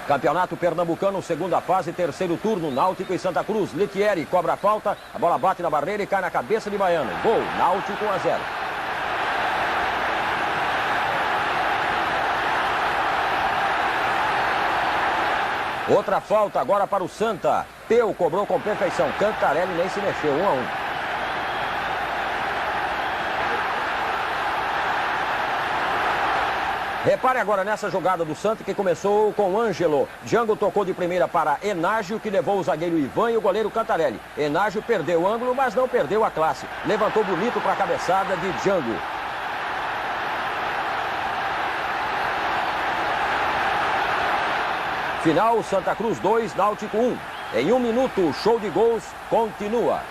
Campeonato Pernambucano, segunda fase, terceiro turno. Náutico e Santa Cruz. Letieri cobra a falta. A bola bate na barreira e cai na cabeça de Baiano. Gol, Náutico 1-0. Outra falta agora para o Santa. Peu cobrou com perfeição. Cantarelli nem se mexeu. 1-1. Repare agora nessa jogada do Santa, que começou com Ângelo. Django tocou de primeira para Enágio, que levou o zagueiro Ivan e o goleiro Cantarelli. Enágio perdeu o ângulo, mas não perdeu a classe. Levantou bonito para a cabeçada de Django. Final, Santa Cruz 2, Náutico 1. Em 1 minuto, o show de gols continua.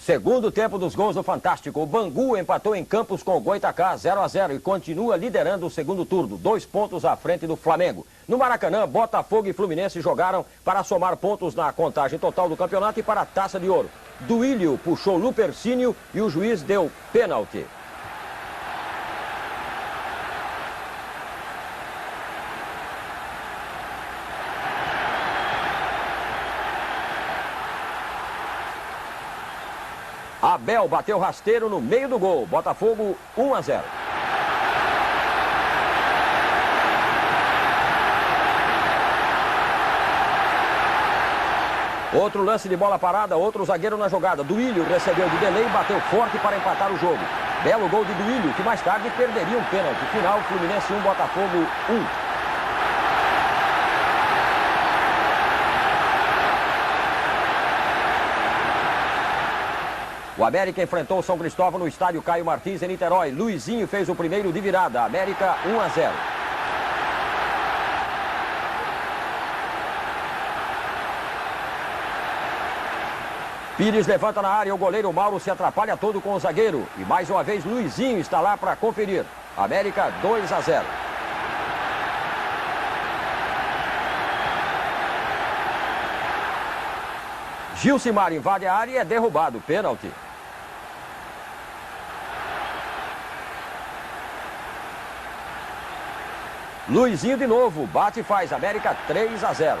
Segundo tempo dos gols do Fantástico, o Bangu empatou em Campos com o Goitacá 0-0 e continua liderando o segundo turno, 2 pontos à frente do Flamengo. No Maracanã, Botafogo e Fluminense jogaram para somar pontos na contagem total do campeonato e para a Taça de Ouro. Duílio puxou Lupercínio e o juiz deu pênalti. Abel bateu rasteiro no meio do gol. Botafogo 1-0. Outro lance de bola parada, outro zagueiro na jogada. Duílio recebeu de delay e bateu forte para empatar o jogo. Belo gol de Duílio, que mais tarde perderia um pênalti. Final, Fluminense 1, Botafogo 1. O América enfrentou o São Cristóvão no estádio Caio Martins, em Niterói. Luizinho fez o primeiro de virada. América 1-0. Pires levanta na área, o goleiro Mauro se atrapalha todo com o zagueiro. E mais uma vez Luizinho está lá para conferir. América 2-0. Gilcimar invade a área e é derrubado. Pênalti. Luizinho de novo, bate e faz, América 3-0.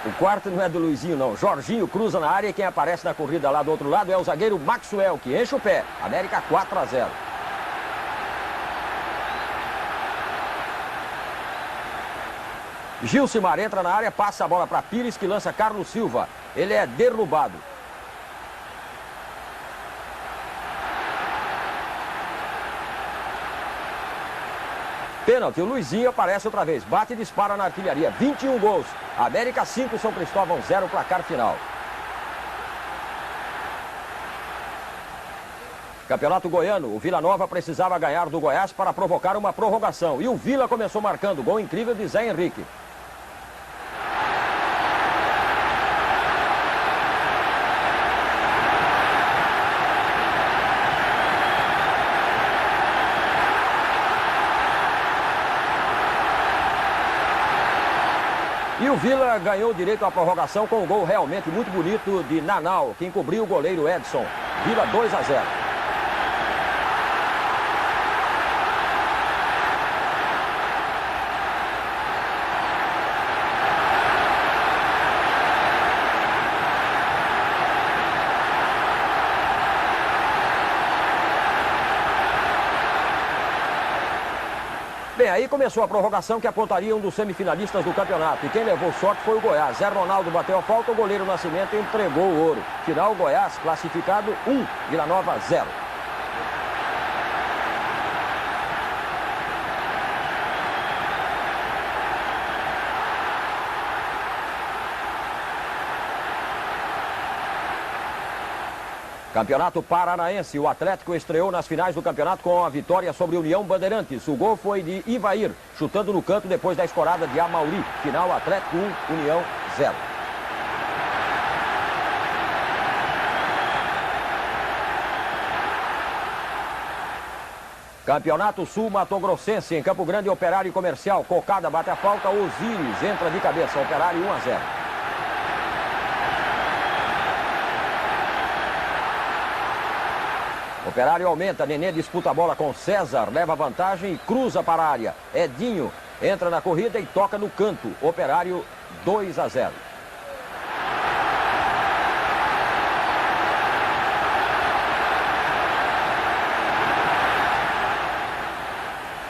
O quarto não é do Luizinho não, Jorginho cruza na área e quem aparece na corrida lá do outro lado é o zagueiro Maxwell, que enche o pé, América 4-0. Gilcimar entra na área, passa a bola para Pires, que lança Carlos Silva, ele é derrubado. Pênalti, o Luizinho aparece outra vez, bate e dispara na artilharia, 21 gols. América 5, São Cristóvão 0, placar final. Campeonato Goiano, o Vila Nova precisava ganhar do Goiás para provocar uma prorrogação. E o Vila começou marcando, gol incrível de Zé Henrique. E o Vila ganhou direito à prorrogação com um gol realmente muito bonito de Nanau, que encobriu o goleiro Edson. Vila 2-0. Bem, aí começou a prorrogação que apontaria um dos semifinalistas do campeonato. E quem levou sorte foi o Goiás. Zé Ronaldo bateu a falta, o goleiro Nascimento entregou o ouro. Final, Goiás classificado 1, Vila Nova 0. Campeonato Paranaense, o Atlético estreou nas finais do campeonato com a vitória sobre o União Bandeirantes. O gol foi de Ivair, chutando no canto depois da escorada de Amauri. Final, Atlético 1, União 0. Campeonato Sul Mato Grossense, em Campo Grande, Operário e Comercial. Cocada bate a falta, Osíris entra de cabeça, Operário 1-0. Operário aumenta, Nenê disputa a bola com César, leva vantagem e cruza para a área. Edinho entra na corrida e toca no canto. Operário 2-0.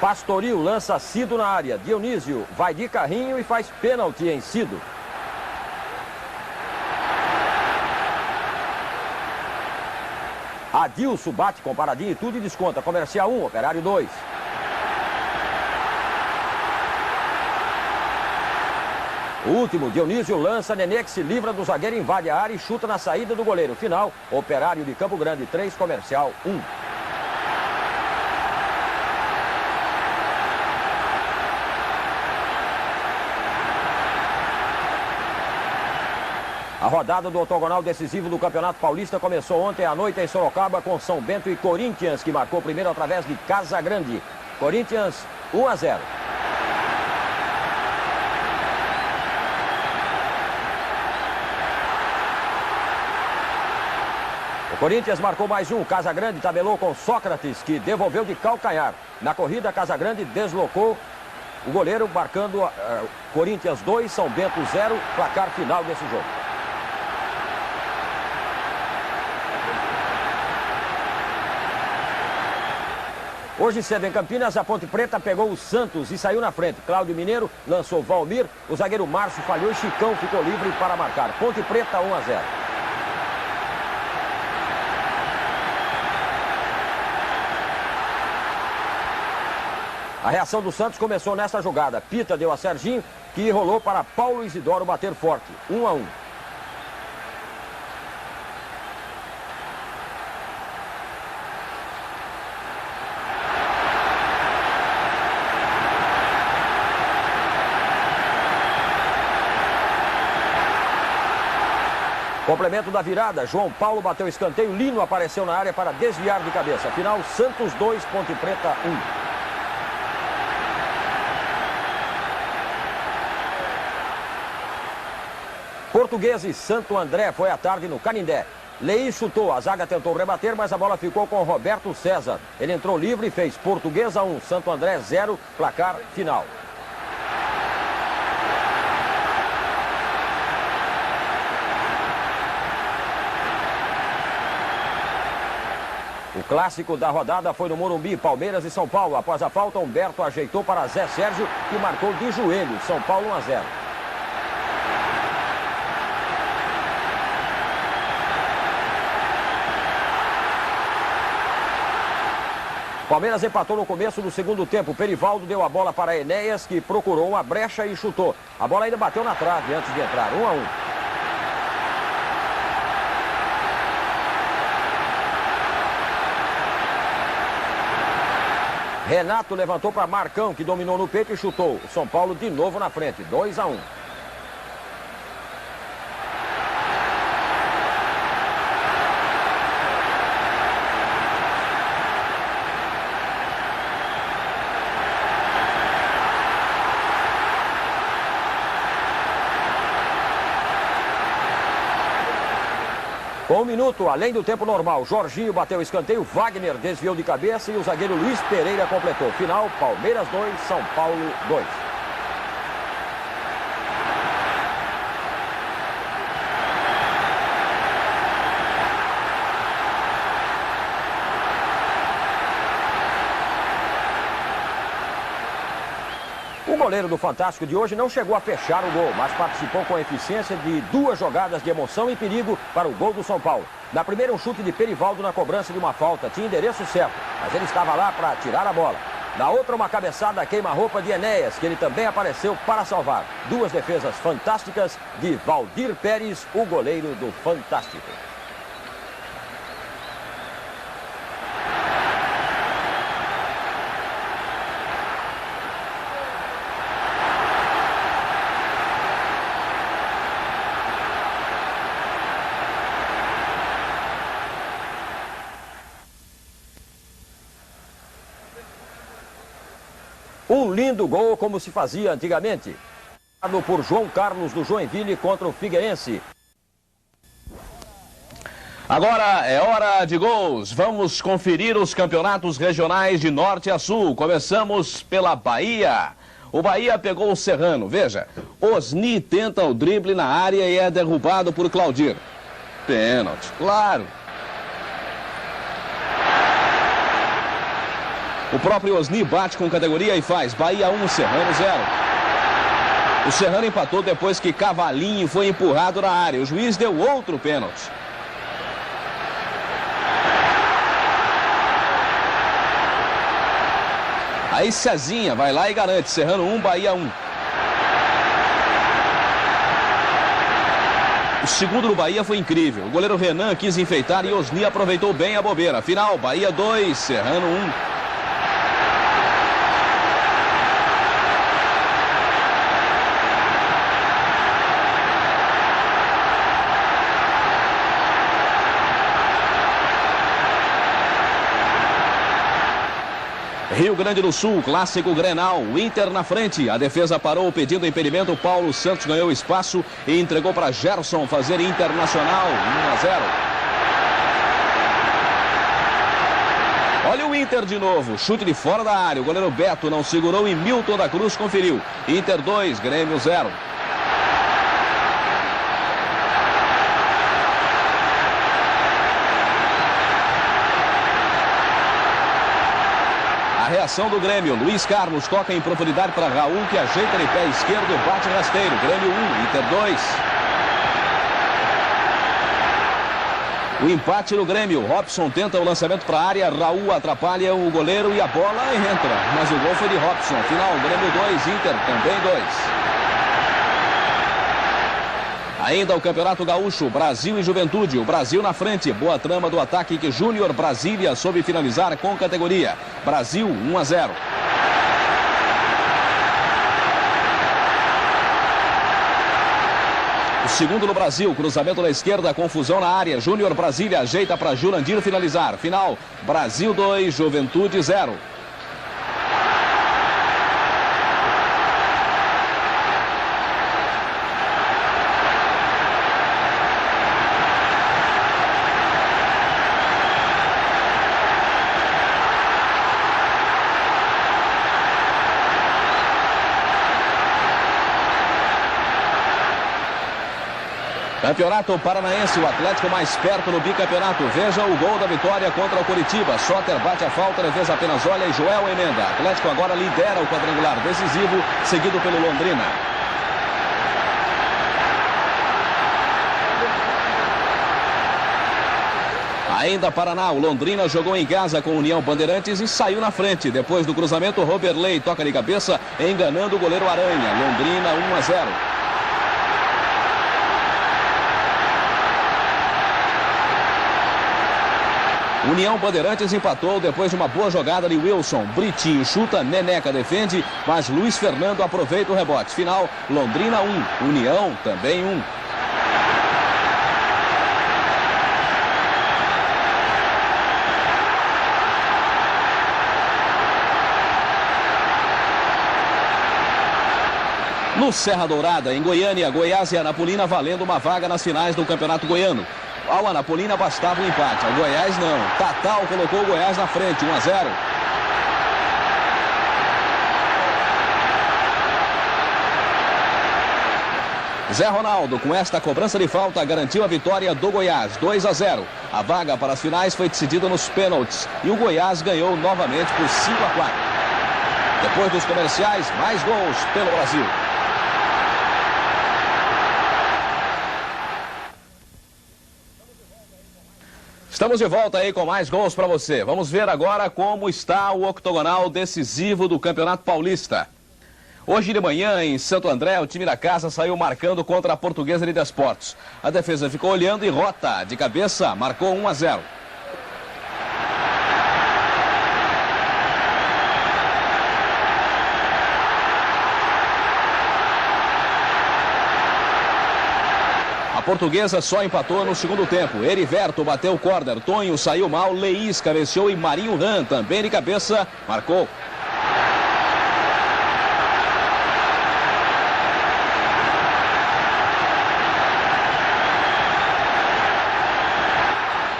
Pastoril lança Cido na área. Dionísio vai de carrinho e faz pênalti em Cido. Adilson bate com paradinha e tudo e desconta. Comercial 1, Operário 2. O último, Dionísio lança, Nenê que se livra do zagueiro, invade a área e chuta na saída do goleiro. Final, Operário de Campo Grande 3, Comercial 1. A rodada do octogonal decisivo do Campeonato Paulista começou ontem à noite em Sorocaba com São Bento e Corinthians, que marcou primeiro através de Casagrande. Corinthians 1-0. O Corinthians marcou mais um. Casagrande tabelou com Sócrates, que devolveu de calcanhar. Na corrida, Casagrande deslocou o goleiro, marcando Corinthians 2, São Bento 0, placar final desse jogo. Hoje cedo em Campinas, a Ponte Preta pegou o Santos e saiu na frente. Cláudio Mineiro lançou Valmir, o zagueiro Márcio falhou e Chicão ficou livre para marcar. Ponte Preta 1-0. A reação do Santos começou nesta jogada. Pita deu a Serginho, que rolou para Paulo Isidoro bater forte. 1-1. Complemento da virada, João Paulo bateu escanteio, Lino apareceu na área para desviar de cabeça. Final, Santos 2, Ponte Preta 1. Portuguesa e Santo André foi à tarde no Canindé. Lei chutou, a zaga tentou rebater, mas a bola ficou com Roberto César. Ele entrou livre e fez Portuguesa 1, Santo André 0, placar final. O clássico da rodada foi no Morumbi, Palmeiras e São Paulo. Após a falta, Humberto ajeitou para Zé Sérgio, que marcou de joelho. São Paulo 1-0. Palmeiras empatou no começo do segundo tempo. Perivaldo deu a bola para Enéas, que procurou uma brecha e chutou. A bola ainda bateu na trave antes de entrar. 1-1. Renato levantou para Marcão, que dominou no peito e chutou. O São Paulo de novo na frente, 2-1. Com um minuto, além do tempo normal, Jorginho bateu o escanteio, Wagner desviou de cabeça e o zagueiro Luiz Pereira completou. Final, Palmeiras 2, São Paulo 2. O goleiro do Fantástico de hoje não chegou a fechar o gol, mas participou com eficiência de 2 jogadas de emoção e perigo para o gol do São Paulo. Na primeira, um chute de Perivaldo na cobrança de uma falta. Tinha endereço certo, mas ele estava lá para tirar a bola. Na outra, uma cabeçada queima-roupa de Enéas, que ele também apareceu para salvar. 2 defesas fantásticas de Valdir Pérez, o goleiro do Fantástico. Um lindo gol como se fazia antigamente. Por João Carlos do Joinville contra o Figueirense. Agora é hora de gols. Vamos conferir os campeonatos regionais de norte a sul. Começamos pela Bahia. O Bahia pegou o Serrano. Veja, Osni tenta o drible na área e é derrubado por Claudir. Pênalti, claro. O próprio Osni bate com categoria e faz Bahia 1, Serrano 0. O Serrano empatou depois que Cavalinho foi empurrado na área. O juiz deu outro pênalti. Aí Cezinha vai lá e garante. Serrano 1, Bahia 1. O segundo do Bahia foi incrível. O goleiro Renan quis enfeitar e Osni aproveitou bem a bobeira. Final, Bahia 2, Serrano 1. Rio Grande do Sul, clássico Grenal, o Inter na frente. A defesa parou pedindo impedimento. Paulo Santos ganhou espaço e entregou para Gerson fazer Internacional 1-0. Olha o Inter de novo, chute de fora da área. O goleiro Beto não segurou e Milton da Cruz conferiu. Inter 2, Grêmio 0. A reação do Grêmio, Luiz Carlos toca em profundidade para Raul, que ajeita de pé esquerdo e bate rasteiro. Grêmio 1, Inter 2. O empate no Grêmio, Robson tenta o lançamento para a área, Raul atrapalha o goleiro e a bola entra. Mas o gol foi de Robson. Final, Grêmio 2, Inter também 2. Ainda o Campeonato Gaúcho, Brasil e Juventude. O Brasil na frente. Boa trama do ataque que Júnior Brasília soube finalizar com categoria. Brasil 1-0. O segundo no Brasil, cruzamento na esquerda, confusão na área. Júnior Brasília ajeita para Jurandir finalizar. Final, Brasil 2, Juventude 0. Campeonato Paranaense, o Atlético mais perto no bicampeonato. Veja o gol da vitória contra o Coritiba. Soter bate a falta, defesa apenas olha e Joel emenda. Atlético agora lidera o quadrangular decisivo, seguido pelo Londrina. Ainda Paraná, o Londrina jogou em casa com União Bandeirantes e saiu na frente. Depois do cruzamento, Roberley toca de cabeça, enganando o goleiro Aranha. Londrina 1-0. União Bandeirantes empatou depois de uma boa jogada de Wilson. Britinho chuta, Neneca defende, mas Luiz Fernando aproveita o rebote. Final, Londrina 1, União também 1. No Serra Dourada, em Goiânia, Goiás e Anapolina valendo uma vaga nas finais do Campeonato Goiano. Ao Anapolina bastava um empate, ao Goiás não. Tatal colocou o Goiás na frente, 1-0. Zé Ronaldo, com esta cobrança de falta, garantiu a vitória do Goiás, 2-0. A vaga para as finais foi decidida nos pênaltis e o Goiás ganhou novamente por 5-4. Depois dos comerciais, mais gols pelo Brasil. Estamos de volta aí com mais gols para você. Vamos ver agora como está o octogonal decisivo do Campeonato Paulista. Hoje de manhã, em Santo André, o time da casa saiu marcando contra a Portuguesa de Desportos. A defesa ficou olhando e Rota, de cabeça, marcou 1-0. A Portuguesa só empatou no segundo tempo. Heriberto bateu o córner, Tonho saiu mal, Leís cabeceou e Marinho Ran, também de cabeça, marcou.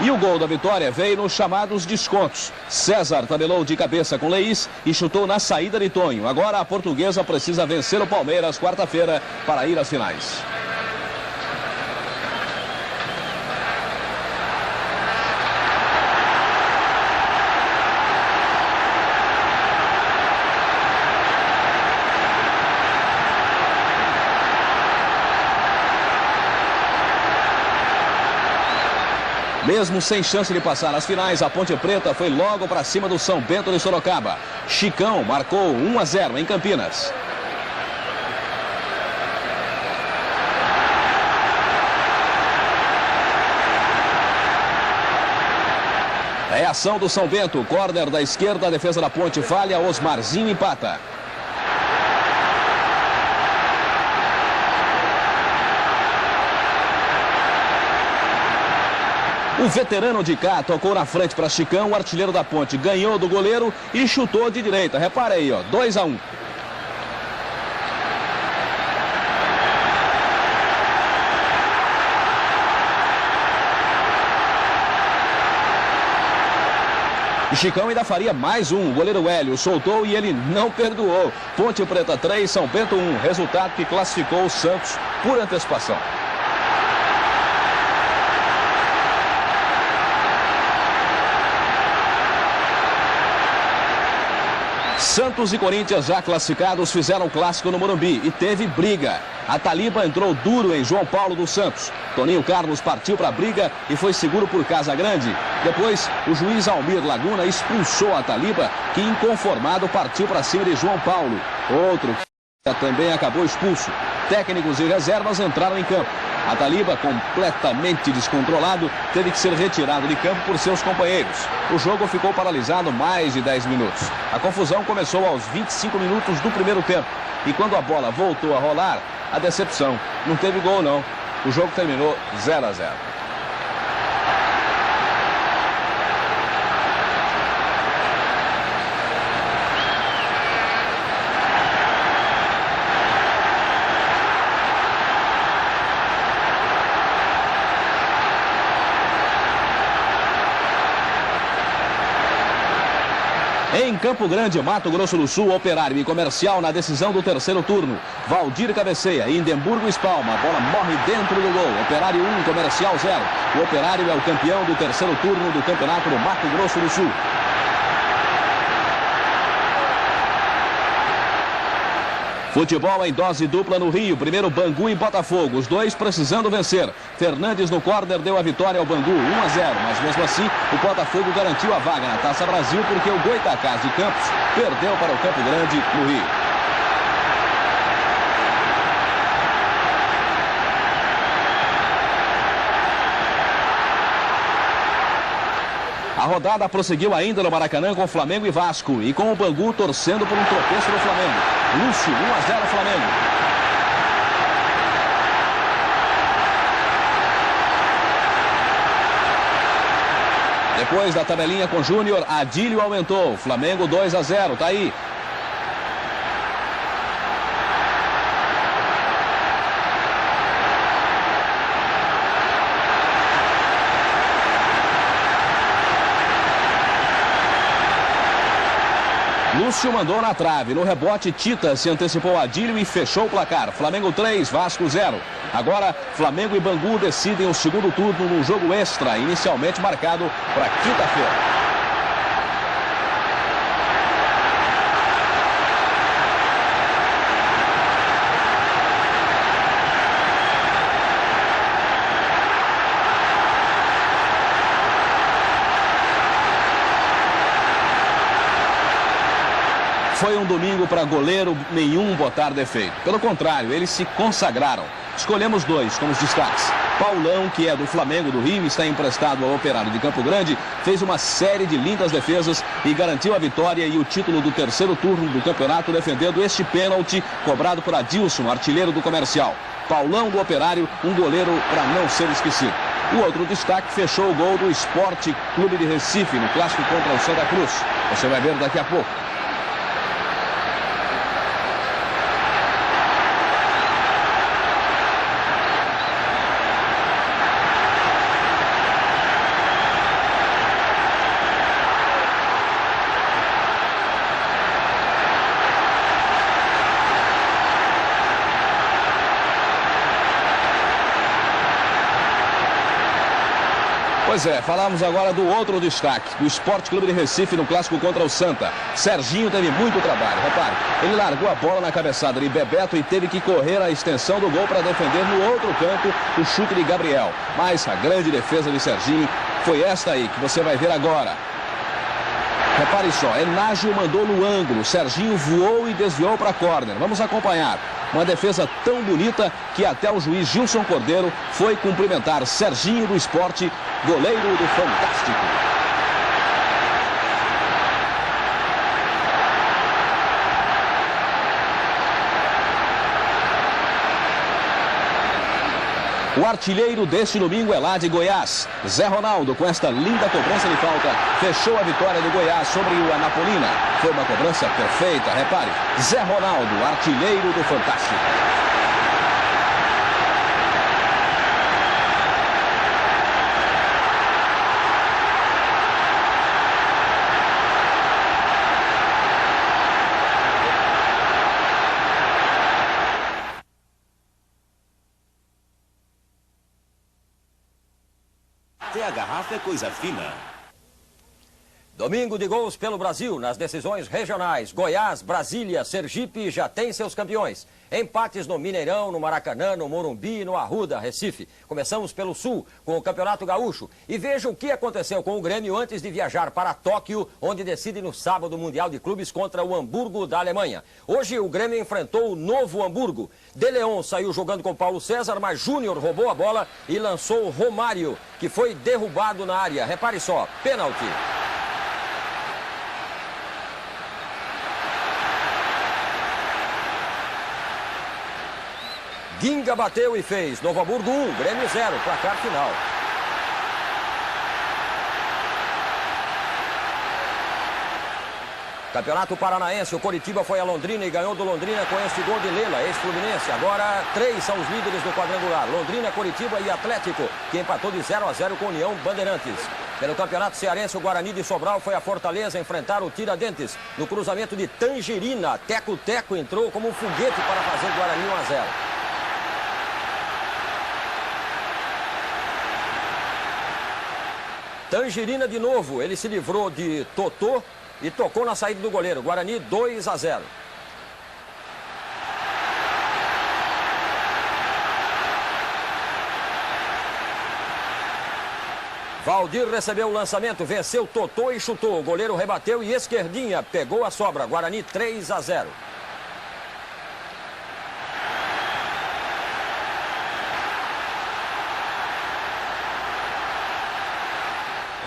E o gol da vitória veio nos chamados descontos. César tabelou de cabeça com Leís e chutou na saída de Tonho. Agora a Portuguesa precisa vencer o Palmeiras quarta-feira para ir às finais. Mesmo sem chance de passar nas finais, a Ponte Preta foi logo para cima do São Bento de Sorocaba. Chicão marcou 1-0 em Campinas. Reação do São Bento, córner da esquerda, a defesa da Ponte falha, Osmarzinho empata. O veterano de cá tocou na frente para Chicão, o artilheiro da Ponte ganhou do goleiro e chutou de direita. Repara aí, ó, 2-1. E Chicão ainda faria mais um. O goleiro Hélio soltou e ele não perdoou. Ponte Preta 3, São Bento 1. Resultado que classificou o Santos por antecipação. Santos e Corinthians, já classificados, fizeram o clássico no Morumbi e teve briga. A Taliba entrou duro em João Paulo dos Santos. Toninho Carlos partiu para a briga e foi seguro por Casagrande. Depois, o juiz Almir Laguna expulsou a Taliba, que inconformado partiu para cima de João Paulo. Outro também acabou expulso. Técnicos e reservas entraram em campo. A Taliba, completamente descontrolado, teve que ser retirado de campo por seus companheiros. O jogo ficou paralisado mais de 10 minutos. A confusão começou aos 25 minutos do primeiro tempo. E quando a bola voltou a rolar, a decepção. Não teve gol, não. O jogo terminou 0-0. Em Campo Grande, Mato Grosso do Sul, Operário e Comercial na decisão do terceiro turno. Valdir cabeceia, Indemburgo espalma, a bola morre dentro do gol. Operário 1, Comercial 0. O Operário é o campeão do terceiro turno do campeonato do Mato Grosso do Sul. Futebol em dose dupla no Rio. Primeiro Bangu e Botafogo, os dois precisando vencer. Fernandes no córner deu a vitória ao Bangu, 1-0. Mas mesmo assim, o Botafogo garantiu a vaga na Taça Brasil porque o Goitacás de Campos perdeu para o Campo Grande no Rio. A rodada prosseguiu ainda no Maracanã com Flamengo e Vasco e com o Bangu torcendo por um tropeço do Flamengo. Lúcio, 1-0 Flamengo. Depois da tabelinha com Júnior, Adílio aumentou. Flamengo 2-0, tá aí. Lúcio mandou na trave. No rebote, Tita se antecipou a Adílio e fechou o placar. Flamengo 3, Vasco 0. Agora, Flamengo e Bangu decidem o segundo turno num jogo extra, inicialmente marcado para quinta-feira. Foi um domingo para goleiro nenhum botar defeito. Pelo contrário, eles se consagraram. Escolhemos dois como os destaques. Paulão, que é do Flamengo do Rio, está emprestado ao Operário de Campo Grande, fez uma série de lindas defesas e garantiu a vitória e o título do terceiro turno do campeonato, defendendo este pênalti cobrado por Adilson, artilheiro do Comercial. Paulão do Operário, um goleiro para não ser esquecido. O outro destaque fechou o gol do Esporte Clube de Recife no clássico contra o Santa Cruz. Você vai ver daqui a pouco. Pois é, falamos agora do outro destaque, do Sport Clube de Recife no clássico contra o Santa. Serginho teve muito trabalho, repare, ele largou a bola na cabeçada de Bebeto e teve que correr a extensão do gol para defender no outro canto o chute de Gabriel. Mas a grande defesa de Serginho foi esta aí, que você vai ver agora. Repare só, Enágio mandou no ângulo, Serginho voou e desviou para a córner. Vamos acompanhar. Uma defesa tão bonita que até o juiz Gilson Cordeiro foi cumprimentar Serginho do Esporte, goleiro do Fantástico. O artilheiro deste domingo é lá de Goiás. Zé Ronaldo, com esta linda cobrança de falta, fechou a vitória do Goiás sobre o Anapolina. Foi uma cobrança perfeita, repare. Zé Ronaldo, artilheiro do Fantástico. Até a garrafa é coisa fina. Domingo de gols pelo Brasil nas decisões regionais. Goiás, Brasília, Sergipe já têm seus campeões. Empates no Mineirão, no Maracanã, no Morumbi, no Arruda, Recife. Começamos pelo Sul, com o Campeonato Gaúcho. E veja o que aconteceu com o Grêmio antes de viajar para Tóquio, onde decide no sábado o Mundial de Clubes contra o Hamburgo da Alemanha. Hoje o Grêmio enfrentou o Novo Hamburgo. De Leon saiu jogando com Paulo César, mas Júnior roubou a bola e lançou Romário, que foi derrubado na área. Repare só, pênalti. Ginga bateu e fez. Novo Hamburgo 1, Grêmio 0, placar final. Campeonato Paranaense, o Coritiba foi a Londrina e ganhou do Londrina com este gol de Lela, ex-Fluminense. Agora 3 são os líderes do quadrangular, Londrina, Coritiba e Atlético, que empatou de 0-0 com União Bandeirantes. Pelo Campeonato Cearense, o Guarani de Sobral foi a Fortaleza enfrentar o Tiradentes. No cruzamento de Tangerina, Teco-Teco entrou como um foguete para fazer o Guarani 1-0. Tangerina de novo, ele se livrou de Totô e tocou na saída do goleiro. Guarani 2-0. Valdir recebeu o lançamento, venceu Totô e chutou. O goleiro rebateu e Esquerdinha pegou a sobra. Guarani 3-0.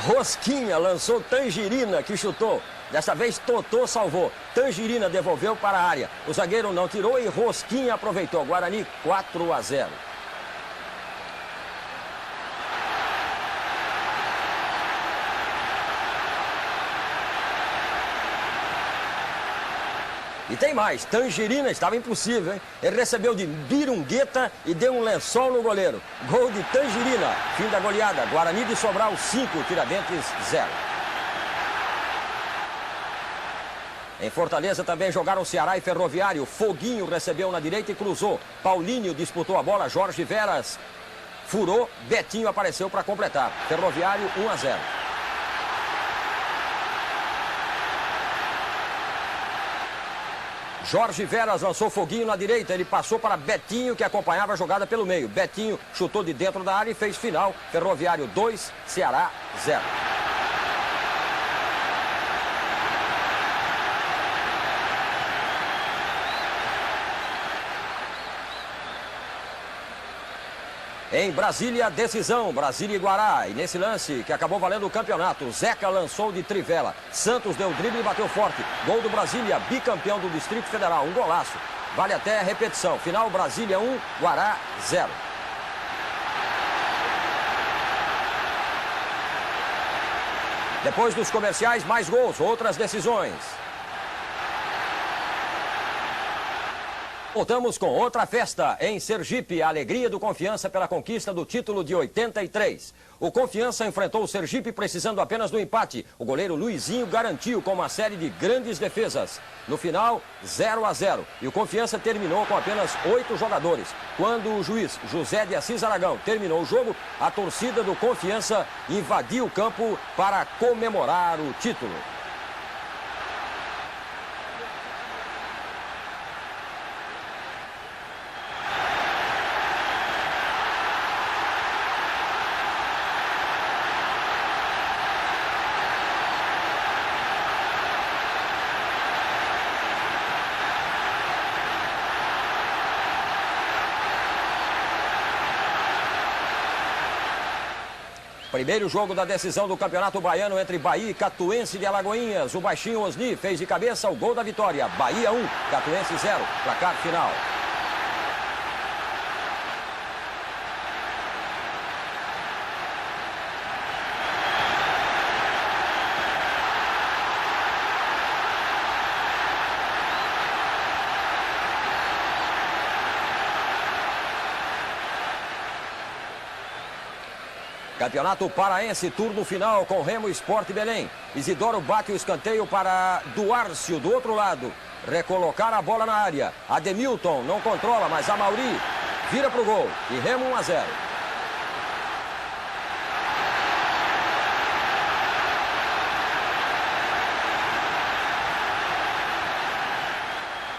Rosquinha lançou Tangerina, que chutou. Dessa vez Totô salvou. Tangerina devolveu para a área. O zagueiro não tirou e Rosquinha aproveitou. Guarani 4-0. E tem mais, Tangerina estava impossível, hein? Ele recebeu de Birungueta e deu um lençol no goleiro. Gol de Tangerina, fim da goleada. Guarani de Sobral 5, Tiradentes 0. Em Fortaleza também jogaram Ceará e Ferroviário. Foguinho recebeu na direita e cruzou. Paulinho disputou a bola, Jorge Veras furou, Betinho apareceu para completar. Ferroviário 1-0. Jorge Veras lançou Foguinho na direita, ele passou para Betinho, que acompanhava a jogada pelo meio. Betinho chutou de dentro da área e fez final. Ferroviário 2, Ceará 0. Em Brasília, decisão, Brasília e Guará. E nesse lance, que acabou valendo o campeonato, Zeca lançou de trivela. Santos deu drible e bateu forte. Gol do Brasília, bicampeão do Distrito Federal. Um golaço. Vale até a repetição. Final, Brasília 1, Guará 0. Depois dos comerciais, mais gols, outras decisões. Voltamos com outra festa em Sergipe, a alegria do Confiança pela conquista do título de 83. O Confiança enfrentou o Sergipe precisando apenas do empate. O goleiro Luizinho garantiu com uma série de grandes defesas. No final, 0-0. E o Confiança terminou com apenas 8 jogadores. Quando o juiz José de Assis Aragão terminou o jogo, a torcida do Confiança invadiu o campo para comemorar o título. Primeiro jogo da decisão do Campeonato Baiano entre Bahia e Catuense de Alagoinhas. O baixinho Osni fez de cabeça o gol da vitória. Bahia 1, Catuense 0. Placar final. Campeonato Paraense, turno final com Remo Sport Belém. Isidoro bate o escanteio para Duárcio do outro lado. Recolocar a bola na área. Ademilton não controla, mas Amauri vira para o gol. E Remo 1-0.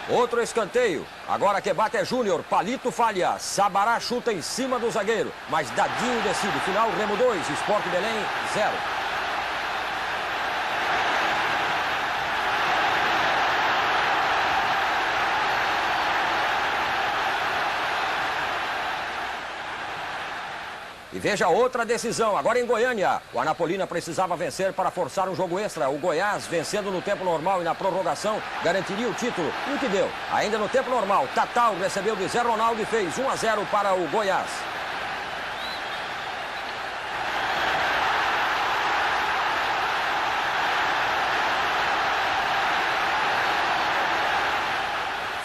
Outro escanteio. Agora que bate é Júnior. Palito falha. Sabará chuta em cima do zagueiro. Mas Dadinho decide. Final, Remo 2, Sport Belém 0. E veja outra decisão, agora em Goiânia. O Anapolina precisava vencer para forçar um jogo extra. O Goiás, vencendo no tempo normal e na prorrogação, garantiria o título. E o que deu? Ainda no tempo normal, Tatal recebeu de Zé Ronaldo e fez 1-0 para o Goiás.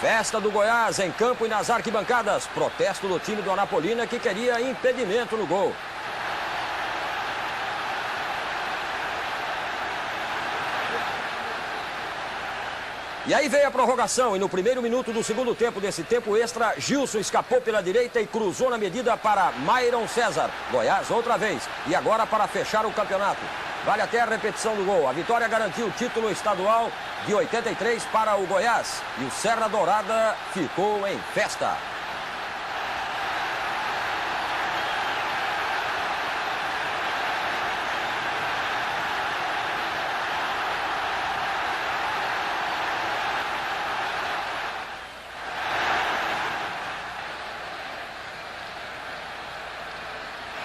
Festa do Goiás em campo e nas arquibancadas. Protesto do time do Anapolina que queria impedimento no gol. E aí veio a prorrogação e no primeiro minuto do segundo tempo desse tempo extra, Gilson escapou pela direita e cruzou na medida para Myron César. Goiás outra vez e agora para fechar o campeonato. Vale até a repetição do gol. A vitória garantiu o título estadual de 83 para o Goiás. E o Serra Dourada ficou em festa.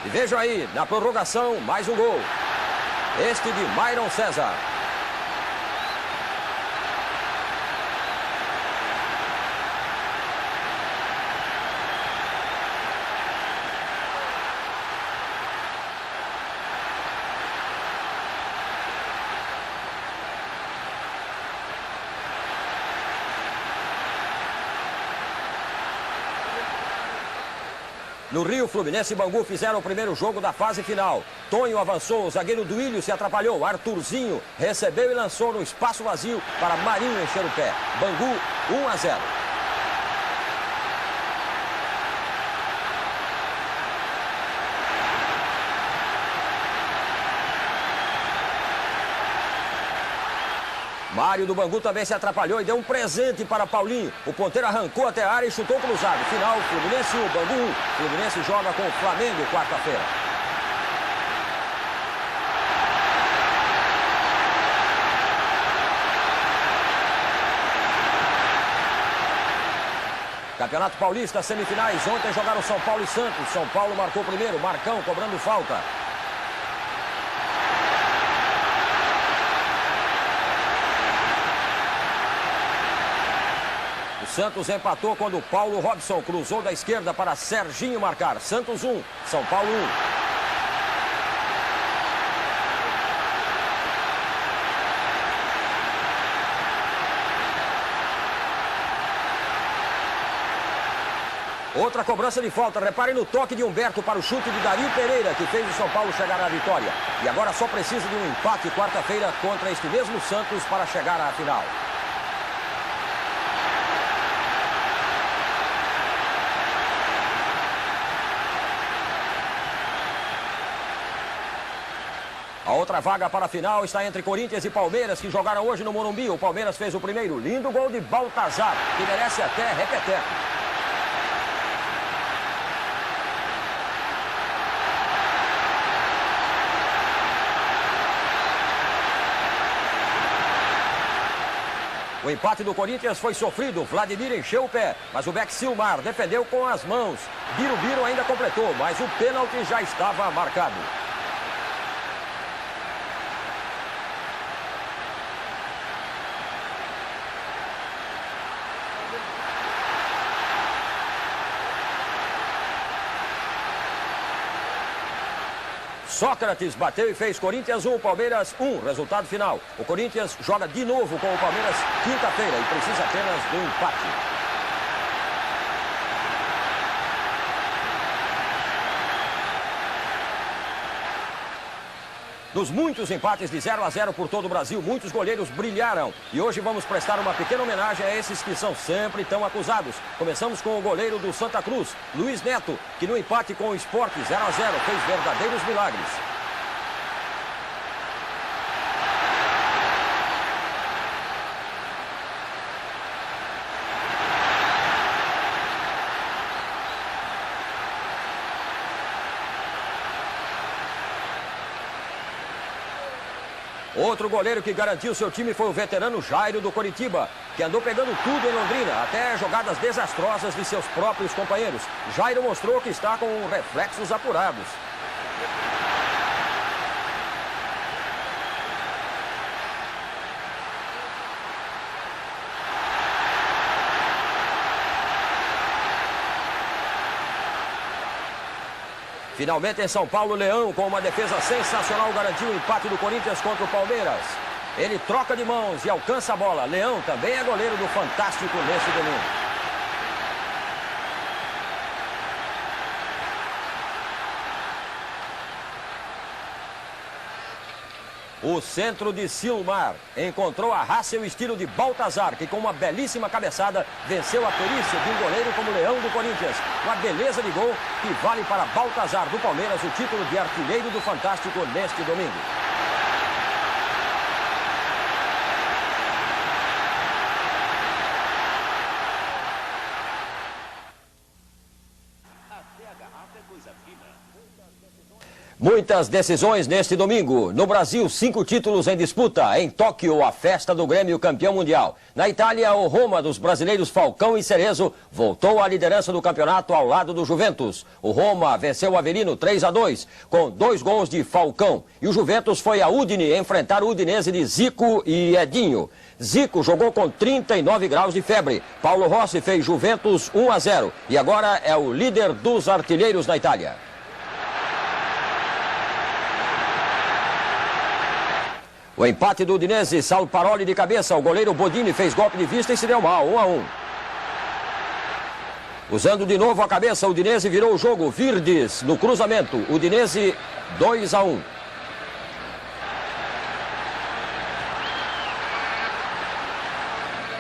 E vejam aí, na prorrogação, mais um gol. Este de Myron César. No Rio, Fluminense e Bangu fizeram o primeiro jogo da fase final. Tonho avançou, o zagueiro Duílio se atrapalhou. Arthurzinho recebeu e lançou no espaço vazio para Marinho encher o pé. Bangu 1-0. Mário do Bangu também se atrapalhou e deu um presente para Paulinho. O ponteiro arrancou até a área e chutou cruzado. Final, Fluminense 1, Bangu 1. Fluminense joga com o Flamengo quarta-feira. Campeonato Paulista, semifinais. Ontem jogaram São Paulo e Santos. São Paulo marcou primeiro. Marcão cobrando falta. Santos empatou quando Paulo Robson cruzou da esquerda para Serginho marcar. Santos 1, São Paulo 1. Outra cobrança de falta. Reparem no toque de Humberto para o chute de Dario Pereira, que fez o São Paulo chegar à vitória. E agora só precisa de um empate quarta-feira contra este mesmo Santos para chegar à final. A outra vaga para a final está entre Corinthians e Palmeiras, que jogaram hoje no Morumbi. O Palmeiras fez o primeiro. Lindo gol de Baltazar, que merece até repeteco. O empate do Corinthians foi sofrido. Vladimir encheu o pé, mas o Beck Silmar defendeu com as mãos. Birubiru ainda completou, mas o pênalti já estava marcado. Sócrates bateu e fez Corinthians 1, Palmeiras 1. Resultado final. O Corinthians joga de novo com o Palmeiras quinta-feira e precisa apenas do empate. Dos muitos empates de 0 a 0 por todo o Brasil, muitos goleiros brilharam. E hoje vamos prestar uma pequena homenagem a esses que são sempre tão acusados. Começamos com o goleiro do Santa Cruz, Luiz Neto, que no empate com o Sport 0 a 0 fez verdadeiros milagres. Outro goleiro que garantiu seu time foi o veterano Jairo do Coritiba, que andou pegando tudo em Londrina, até jogadas desastrosas de seus próprios companheiros. Jairo mostrou que está com reflexos apurados. Finalmente em São Paulo, Leão, com uma defesa sensacional, garantiu o empate do Corinthians contra o Palmeiras. Ele troca de mãos e alcança a bola. Leão também é goleiro do Fantástico nesse domingo. O centro de Silmar encontrou a raça e o estilo de Baltazar, que com uma belíssima cabeçada venceu a perícia de um goleiro como Leão do Corinthians. Uma beleza de gol que vale para Baltazar do Palmeiras o título de artilheiro do Fantástico neste domingo. Até a garrafa é coisa fina. Muitas decisões neste domingo. No Brasil, 5 títulos em disputa. Em Tóquio, a festa do Grêmio campeão mundial. Na Itália, o Roma dos brasileiros Falcão e Cerezo voltou à liderança do campeonato ao lado do Juventus. O Roma venceu o Avelino 3 a 2, com 2 gols de Falcão. E o Juventus foi a Udine enfrentar o Udinese de Zico e Edinho. Zico jogou com 39 graus de febre. Paulo Rossi fez Juventus 1 a 0 e agora é o líder dos artilheiros na Itália. O empate do Udinese, Saulo Paroli de cabeça, o goleiro Bodini fez golpe de vista e se deu mal, 1 a 1. Usando de novo a cabeça, o Udinese virou o jogo, Virdes no cruzamento, Udinese 2 a 1.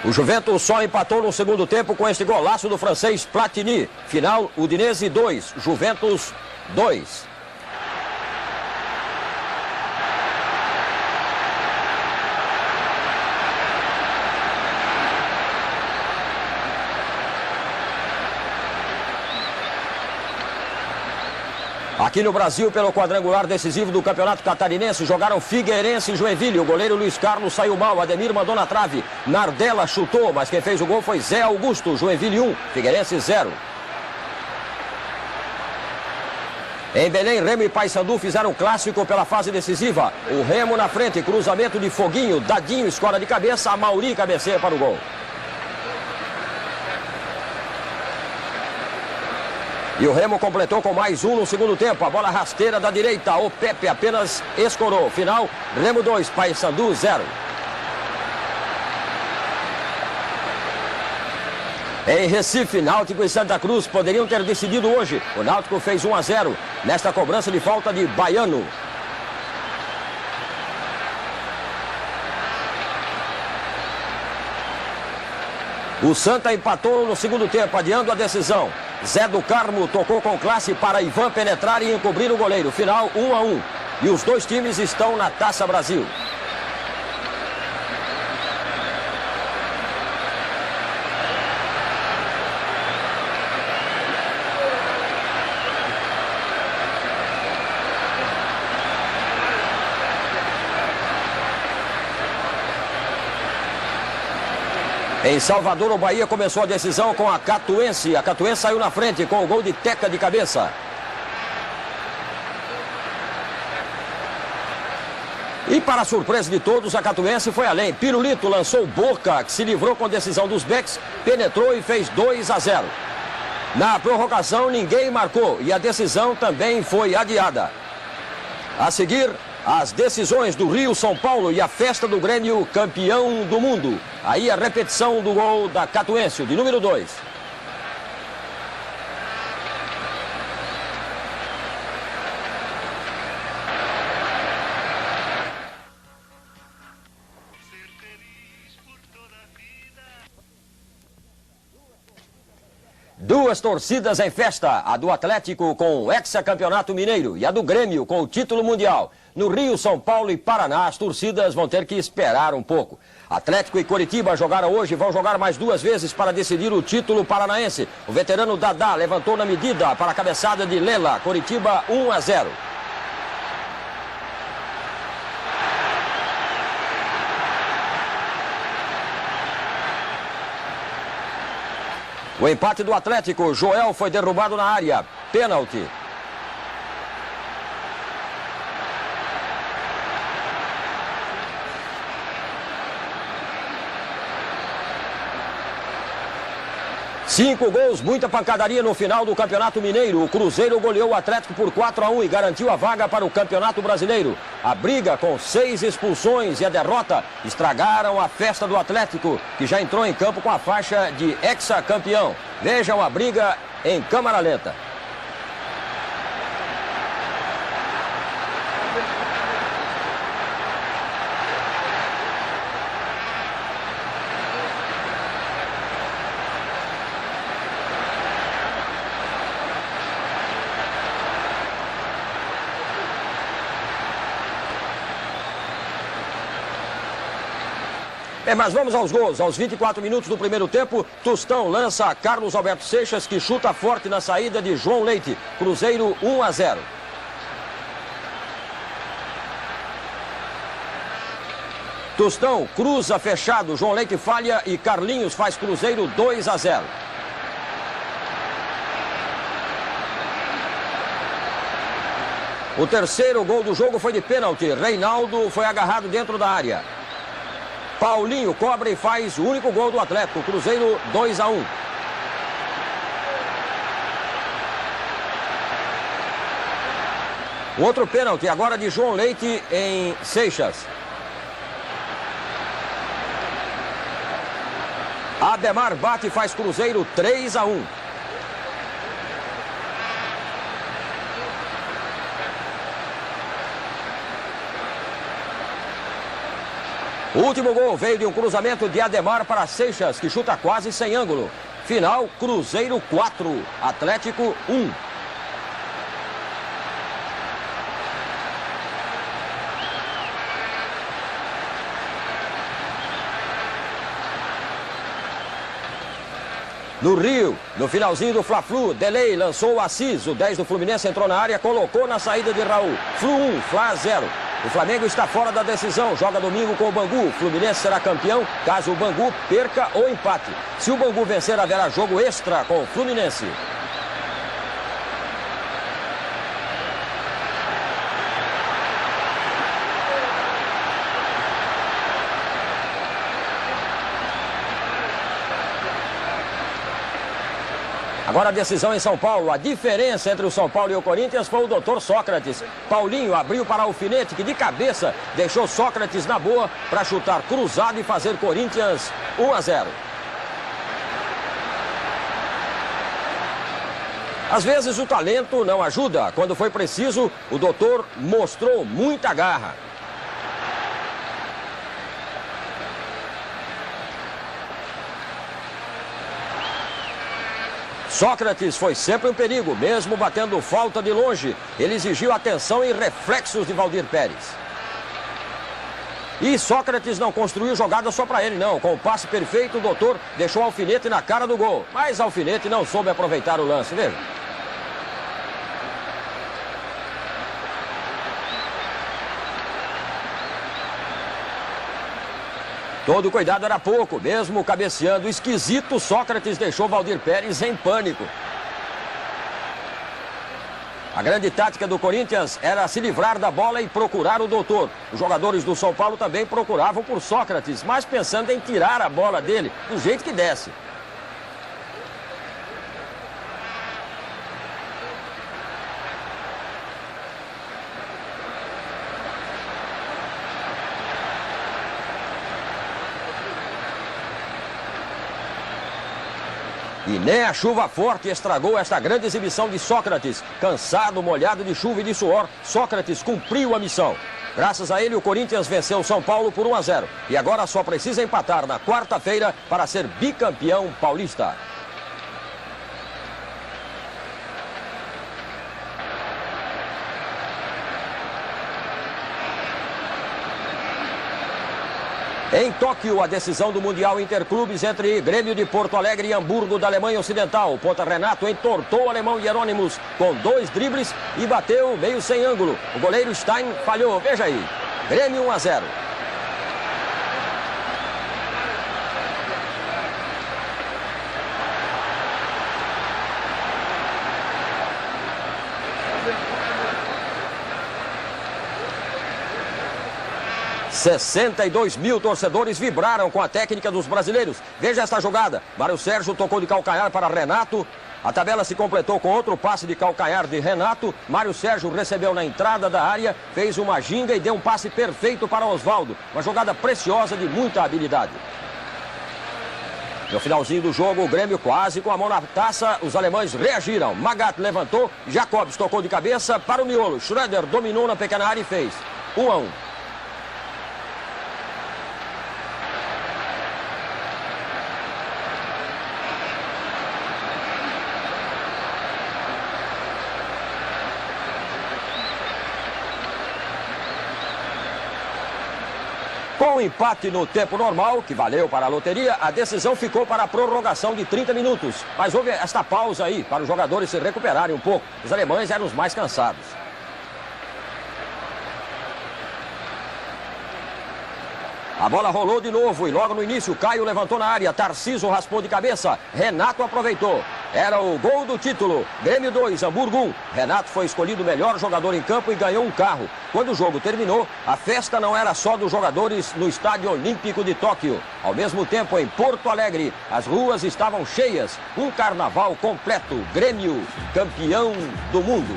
O Juventus só empatou no segundo tempo com este golaço do francês Platini. Final, Udinese 2, Juventus 2. Aqui no Brasil, pelo quadrangular decisivo do Campeonato Catarinense, jogaram Figueirense e Joinville. O goleiro Luiz Carlos saiu mal, Ademir mandou na trave. Nardella chutou, mas quem fez o gol foi Zé Augusto. Joinville 1, Figueirense 0. Em Belém, Remo e Paysandu fizeram clássico pela fase decisiva. O Remo na frente, cruzamento de Foguinho, Dadinho escora de cabeça, Amauri cabeceia para o gol. E o Remo completou com mais um no segundo tempo. A bola rasteira da direita. O Pepe apenas escorou. Final, Remo 2, Paysandu 0. Em Recife, Náutico e Santa Cruz poderiam ter decidido hoje. O Náutico fez 1 a 0 nesta cobrança de falta de Baiano. O Santa empatou no segundo tempo, adiando a decisão. Zé do Carmo tocou com classe para Ivan penetrar e encobrir o goleiro. Final 1 a 1. E os dois times estão na Taça Brasil. Em Salvador, o Bahia começou a decisão com a Catuense. A Catuense saiu na frente com o gol de Teca de cabeça. E para a surpresa de todos, a Catuense foi além. Pirulito lançou Boca, que se livrou com decisão dos backs, penetrou e fez 2 a 0. Na prorrogação, ninguém marcou e a decisão também foi adiada. A seguir, as decisões do Rio, São Paulo e a festa do Grêmio campeão do mundo. Aí a repetição do gol da Catuense, de número 2. Duas torcidas em festa, a do Atlético com o hexacampeonato mineiro e a do Grêmio com o título mundial. No Rio, São Paulo e Paraná, as torcidas vão ter que esperar um pouco. Atlético e Coritiba jogaram hoje e vão jogar mais 2 vezes para decidir o título paranaense. O veterano Dadá levantou na medida para a cabeçada de Lela. Coritiba 1-0. O empate do Atlético, Joel foi derrubado na área, pênalti. Cinco gols, muita pancadaria no final do Campeonato Mineiro. O Cruzeiro goleou o Atlético por 4-1 e garantiu a vaga para o Campeonato Brasileiro. A briga com 6 expulsões e a derrota estragaram a festa do Atlético, que já entrou em campo com a faixa de hexacampeão. Vejam a briga em câmara lenta. Mas vamos aos gols. Aos 24 minutos do primeiro tempo, Tostão lança Carlos Alberto Seixas, que chuta forte na saída de João Leite. Cruzeiro 1-0. Tostão cruza fechado, João Leite falha e Carlinhos faz Cruzeiro 2-0. O terceiro gol do jogo foi de pênalti. Reinaldo foi agarrado dentro da área. Paulinho cobra e faz o único gol do Atlético. Cruzeiro 2-1. Outro pênalti agora de João Leite em Seixas. Ademar bate e faz Cruzeiro 3-1. O último gol veio de um cruzamento de Ademar para Seixas, que chuta quase sem ângulo. Final, Cruzeiro 4, Atlético 1. No Rio, no finalzinho do Fla-Flu, Delay lançou o Assis, o 10 do Fluminense entrou na área, colocou na saída de Raul. Flu 1, Fla 0. O Flamengo está fora da decisão, joga domingo com o Bangu. O Fluminense será campeão caso o Bangu perca ou empate. Se o Bangu vencer, haverá jogo extra com o Fluminense. Agora a decisão em São Paulo. A diferença entre o São Paulo e o Corinthians foi o Dr. Sócrates. Paulinho abriu para Alfinete, que de cabeça deixou Sócrates na boa para chutar cruzado e fazer Corinthians 1-0. Às vezes o talento não ajuda. Quando foi preciso, o doutor mostrou muita garra. Sócrates foi sempre um perigo, mesmo batendo falta de longe. Ele exigiu atenção e reflexos de Valdir Pérez. E Sócrates não construiu jogada só para ele, não. Com o passe perfeito, o doutor deixou Alfinete na cara do gol. Mas Alfinete não soube aproveitar o lance, veja. Todo cuidado era pouco, mesmo cabeceando esquisito, Sócrates deixou Valdir Pérez em pânico. A grande tática do Corinthians era se livrar da bola e procurar o doutor. Os jogadores do São Paulo também procuravam por Sócrates, mas pensando em tirar a bola dele do jeito que desse. E nem a chuva forte estragou esta grande exibição de Sócrates. Cansado, molhado de chuva e de suor, Sócrates cumpriu a missão. Graças a ele, o Corinthians venceu o São Paulo por 1-0. E agora só precisa empatar na quarta-feira para ser bicampeão paulista. Em Tóquio, a decisão do Mundial Interclubes entre Grêmio de Porto Alegre e Hamburgo da Alemanha Ocidental. O ponta Renato entortou o alemão Hieronymus com 2 dribles e bateu meio sem ângulo. O goleiro Stein falhou. Veja aí. Grêmio 1-0. $62.000 torcedores vibraram com a técnica dos brasileiros. Veja esta jogada. Mário Sérgio tocou de calcanhar para Renato. A tabela se completou com outro passe de calcanhar de Renato. Mário Sérgio recebeu na entrada da área, fez uma ginga e deu um passe perfeito para Osvaldo. Uma jogada preciosa de muita habilidade. No finalzinho do jogo, o Grêmio quase com a mão na taça. Os alemães reagiram. Magath levantou, Jacobs tocou de cabeça para o miolo. Schröder dominou na pequena área e fez 1-1. Com o empate no tempo normal, que valeu para a loteria, a decisão ficou para a prorrogação de 30 minutos. Mas houve esta pausa aí, para os jogadores se recuperarem um pouco. Os alemães eram os mais cansados. A bola rolou de novo e logo no início Caio levantou na área, Tarcísio raspou de cabeça, Renato aproveitou. Era o gol do título, Grêmio 2, Hamburgo 1. Renato foi escolhido o melhor jogador em campo e ganhou um carro. Quando o jogo terminou, a festa não era só dos jogadores no Estádio Olímpico de Tóquio. Ao mesmo tempo, em Porto Alegre, as ruas estavam cheias. Um carnaval completo, Grêmio, campeão do mundo.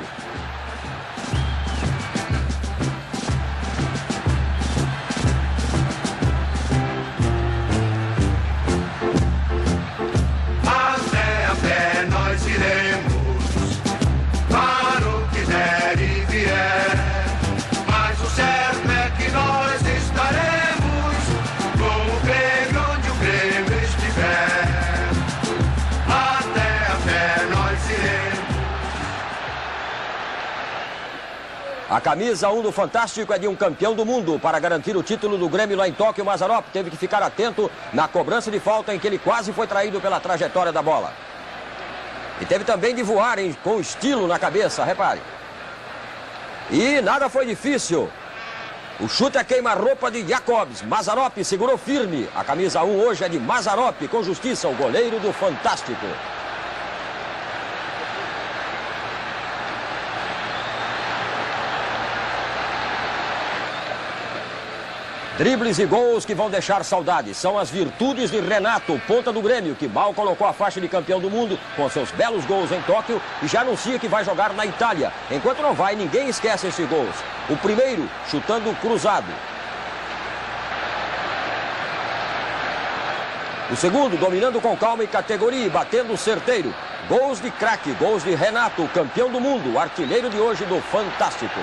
A camisa 1 do Fantástico é de um campeão do mundo. Para garantir o título do Grêmio lá em Tóquio, Mazarop teve que ficar atento na cobrança de falta em que ele quase foi traído pela trajetória da bola. E teve também de voar com estilo na cabeça, repare. E nada foi difícil. O chute é queima-roupa de Jacobs. Mazarop segurou firme. A camisa 1 hoje é de Mazarop, com justiça, o goleiro do Fantástico. Dribles e gols que vão deixar saudades. São as virtudes de Renato, ponta do Grêmio, que mal colocou a faixa de campeão do mundo com seus belos gols em Tóquio e já anuncia que vai jogar na Itália. Enquanto não vai, ninguém esquece esses gols. O primeiro, chutando cruzado. O segundo, dominando com calma e categoria e batendo certeiro. Gols de craque, gols de Renato, campeão do mundo, artilheiro de hoje do Fantástico.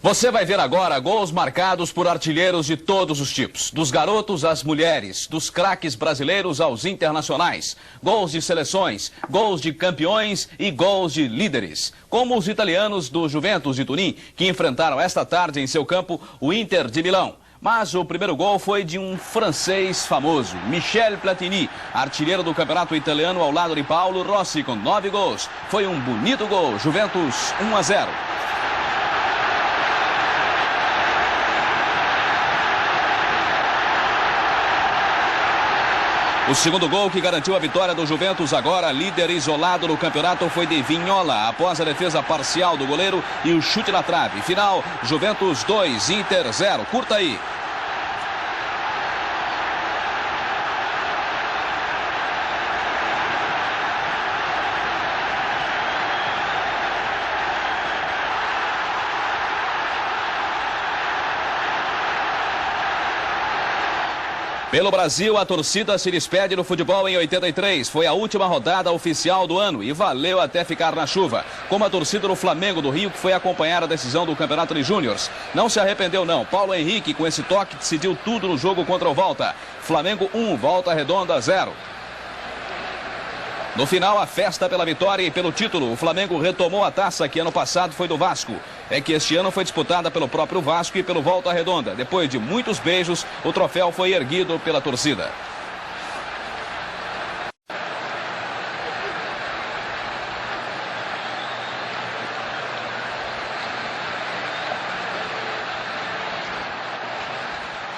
Você vai ver agora gols marcados por artilheiros de todos os tipos. Dos garotos às mulheres, dos craques brasileiros aos internacionais. Gols de seleções, gols de campeões e gols de líderes. Como os italianos do Juventus de Turim, que enfrentaram esta tarde em seu campo o Inter de Milão. Mas o primeiro gol foi de um francês famoso, Michel Platini, artilheiro do campeonato italiano ao lado de Paolo Rossi, com 9 gols. Foi um bonito gol, Juventus 1-0. O segundo gol que garantiu a vitória do Juventus, agora líder isolado no campeonato, foi de Vignola, após a defesa parcial do goleiro e o chute na trave. Final, Juventus 2, Inter 0. Curta aí. Pelo Brasil, a torcida se despede do futebol em 83. Foi a última rodada oficial do ano e valeu até ficar na chuva. Como a torcida do Flamengo do Rio, que foi acompanhar a decisão do Campeonato de Júniors. Não se arrependeu não. Paulo Henrique, com esse toque, decidiu tudo no jogo contra o Volta. Flamengo 1, Volta Redonda 0. No final, a festa pela vitória e pelo título. O Flamengo retomou a taça que ano passado foi do Vasco. É que este ano foi disputada pelo próprio Vasco e pelo Volta Redonda. Depois de muitos beijos, o troféu foi erguido pela torcida.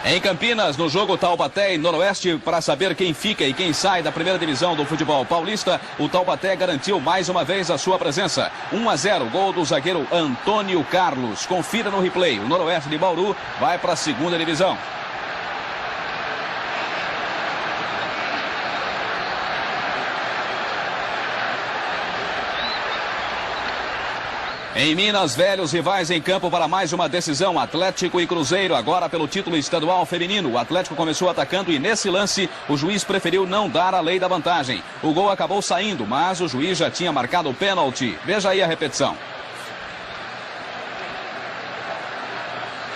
Em Campinas, no jogo Taubaté e Noroeste, para saber quem fica e quem sai da primeira divisão do futebol paulista, o Taubaté garantiu mais uma vez a sua presença. 1-0, gol do zagueiro Antônio Carlos. Confira no replay. O Noroeste de Bauru vai para a segunda divisão. Em Minas, velhos rivais em campo para mais uma decisão. Atlético e Cruzeiro, agora pelo título estadual feminino. O Atlético começou atacando e nesse lance o juiz preferiu não dar a lei da vantagem. O gol acabou saindo, mas o juiz já tinha marcado o pênalti. Veja aí a repetição.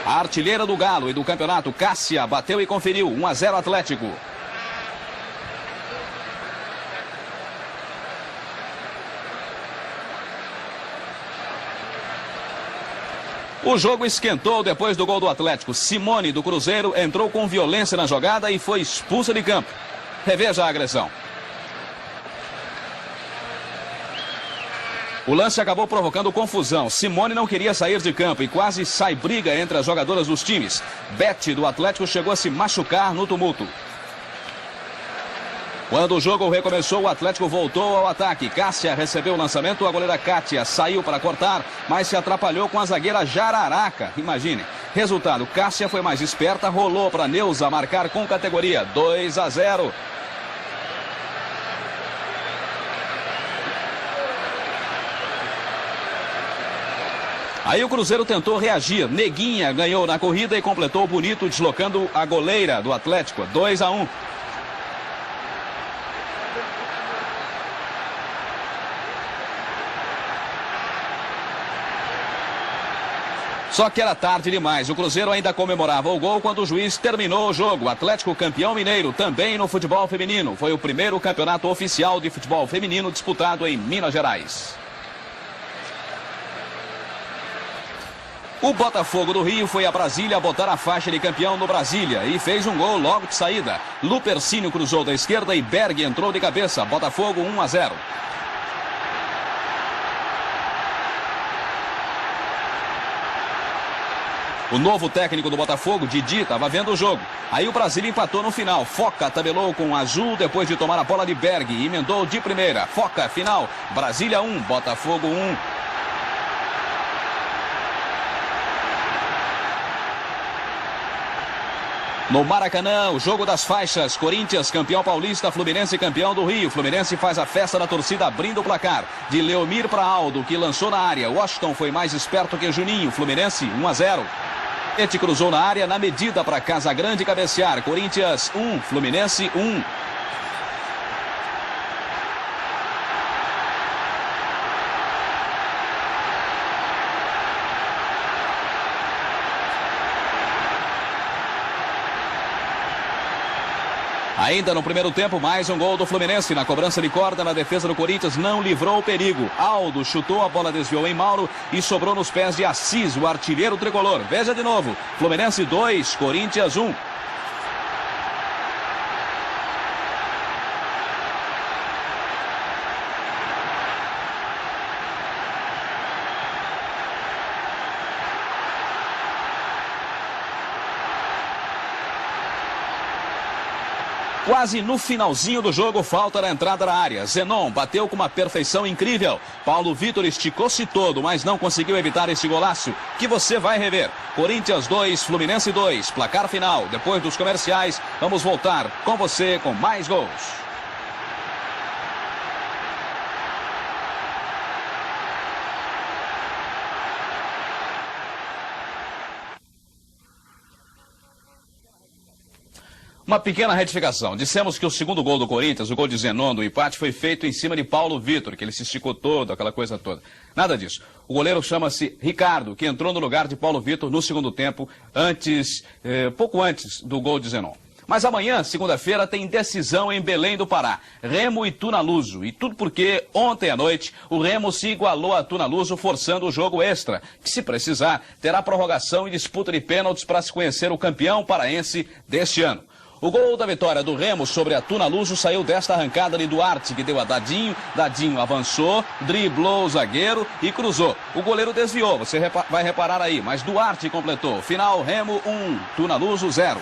A artilheira do Galo e do campeonato, Cássia, bateu e conferiu. 1-0 Atlético. O jogo esquentou depois do gol do Atlético. Simone, do Cruzeiro, entrou com violência na jogada e foi expulsa de campo. Reveja a agressão. O lance acabou provocando confusão. Simone não queria sair de campo e quase sai briga entre as jogadoras dos times. Beth, do Atlético, chegou a se machucar no tumulto. Quando o jogo recomeçou, o Atlético voltou ao ataque. Cássia recebeu o lançamento, a goleira Kátia saiu para cortar, mas se atrapalhou com a zagueira Jararaca. Imagine. Resultado, Cássia foi mais esperta, rolou para Neuza marcar com categoria. 2-0. Aí o Cruzeiro tentou reagir. Neguinha ganhou na corrida e completou bonito, deslocando a goleira do Atlético. 2-1. Só que era tarde demais. O Cruzeiro ainda comemorava o gol quando o juiz terminou o jogo. O Atlético campeão mineiro também no futebol feminino. Foi o primeiro campeonato oficial de futebol feminino disputado em Minas Gerais. O Botafogo do Rio foi a Brasília botar a faixa de campeão no Brasília e fez um gol logo de saída. Lupercínio cruzou da esquerda e Berg entrou de cabeça. Botafogo 1-0. O novo técnico do Botafogo, Didi, estava vendo o jogo. Aí o Brasília empatou no final. Foca tabelou com o Azul depois de tomar a bola de Berg e emendou de primeira. Foca, final. Brasília 1, Botafogo 1. No Maracanã, o jogo das faixas. Corinthians, campeão paulista, Fluminense, campeão do Rio. Fluminense faz a festa da torcida abrindo o placar. De Leomir para Aldo, que lançou na área. Washington foi mais esperto que Juninho. Fluminense 1-0. Ete cruzou na área na medida para Casagrande cabecear. Corinthians 1, Fluminense 1. Ainda no primeiro tempo, mais um gol do Fluminense. Na cobrança de corda, na defesa do Corinthians, não livrou o perigo. Aldo chutou, a bola desviou em Mauro e sobrou nos pés de Assis, o artilheiro tricolor. Veja de novo. Fluminense 2, Corinthians 1. Quase no finalzinho do jogo, falta na entrada da área. Zenon bateu com uma perfeição incrível. Paulo Vitor esticou-se todo, mas não conseguiu evitar esse golaço, que você vai rever. Corinthians 2, Fluminense 2. Placar final. Depois dos comerciais, vamos voltar com você com mais gols. Uma pequena retificação. Dissemos que o segundo gol do Corinthians, o gol de Zenon do empate, foi feito em cima de Paulo Vitor, que ele se esticou todo, aquela coisa toda. Nada disso. O goleiro chama-se Ricardo, que entrou no lugar de Paulo Vitor no segundo tempo, pouco antes do gol de Zenon. Mas amanhã, segunda-feira, tem decisão em Belém do Pará. Remo e Tunaluso. E tudo porque ontem à noite o Remo se igualou a Tunaluso forçando o jogo extra, que se precisar terá prorrogação e disputa de pênaltis para se conhecer o campeão paraense deste ano. O gol da vitória do Remo sobre a Tunaluso saiu desta arrancada de Duarte, que deu a Dadinho. Dadinho avançou, driblou o zagueiro e cruzou. O goleiro desviou, você vai reparar aí, mas Duarte completou. Final, Remo 1, Tunaluso 0.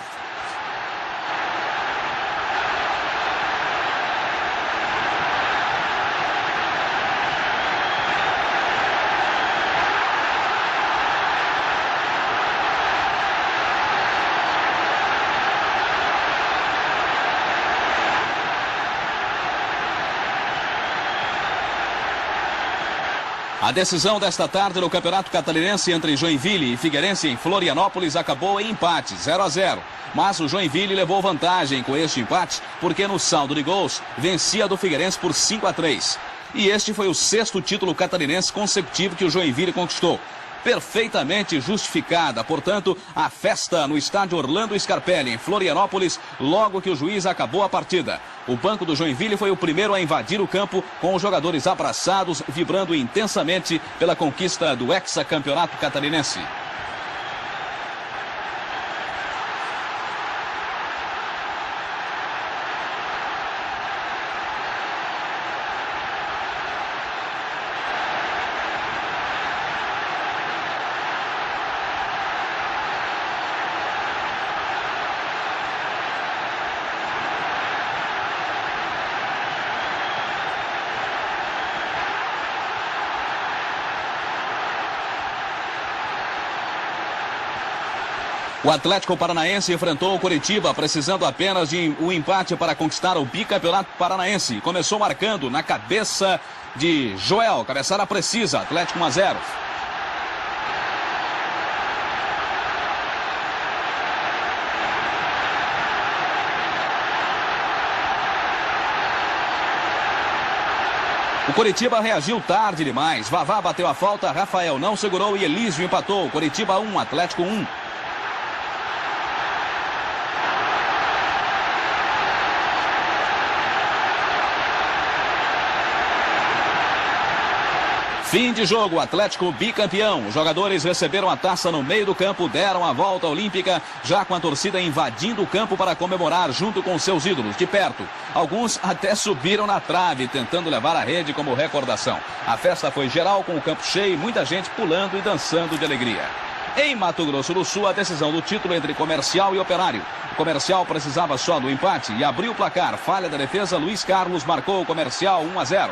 A decisão desta tarde no Campeonato Catarinense entre Joinville e Figueirense em Florianópolis acabou em empate, 0-0. Mas o Joinville levou vantagem com este empate porque no saldo de gols vencia do Figueirense por 5-3. E este foi o 6º título catarinense consecutivo que o Joinville conquistou. Perfeitamente justificada, portanto, a festa no estádio Orlando Scarpelli, em Florianópolis, logo que o juiz acabou a partida. O banco do Joinville foi o primeiro a invadir o campo, com os jogadores abraçados, vibrando intensamente pela conquista do hexacampeonato catarinense. O Atlético Paranaense enfrentou o Coritiba, precisando apenas de um empate para conquistar o bicampeonato paranaense. Começou marcando na cabeça de Joel, cabeçada precisa, Atlético 1-0. O Coritiba reagiu tarde demais. Vavá bateu a falta, Rafael não segurou e Elísio empatou. Coritiba 1, Atlético 1. Fim de jogo, Atlético bicampeão. Os jogadores receberam a taça no meio do campo, deram a volta olímpica, já com a torcida invadindo o campo para comemorar junto com seus ídolos, de perto. Alguns até subiram na trave, tentando levar a rede como recordação. A festa foi geral, com o campo cheio, muita gente pulando e dançando de alegria. Em Mato Grosso do Sul, a decisão do título entre Comercial e Operário. O Comercial precisava só do empate e abriu o placar. Falha da defesa, Luiz Carlos marcou o Comercial 1-0.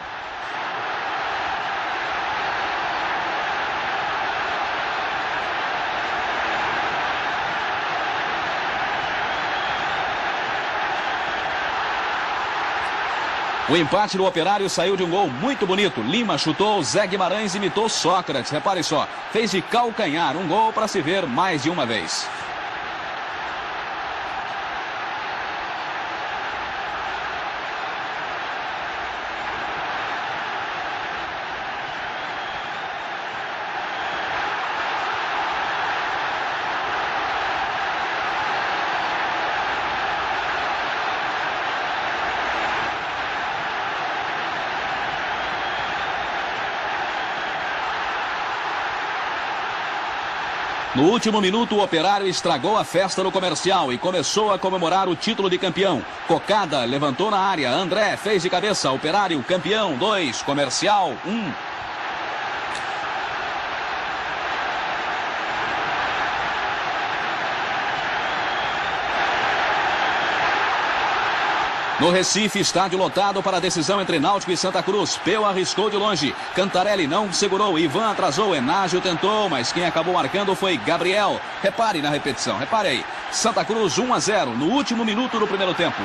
O empate do Operário saiu de um gol muito bonito. Lima chutou, Zé Guimarães imitou Sócrates. Repare só, fez de calcanhar um gol para se ver mais de uma vez. No último minuto, o Operário estragou a festa no Comercial e começou a comemorar o título de campeão. Cocada levantou na área, André fez de cabeça, Operário campeão 2, Comercial 1. No Recife, estádio lotado para a decisão entre Náutico e Santa Cruz. Peu arriscou de longe. Cantarelli não segurou. Ivan atrasou. Enágio tentou, mas quem acabou marcando foi Gabriel. Repare na repetição, repare aí. Santa Cruz 1-0 no último minuto do primeiro tempo.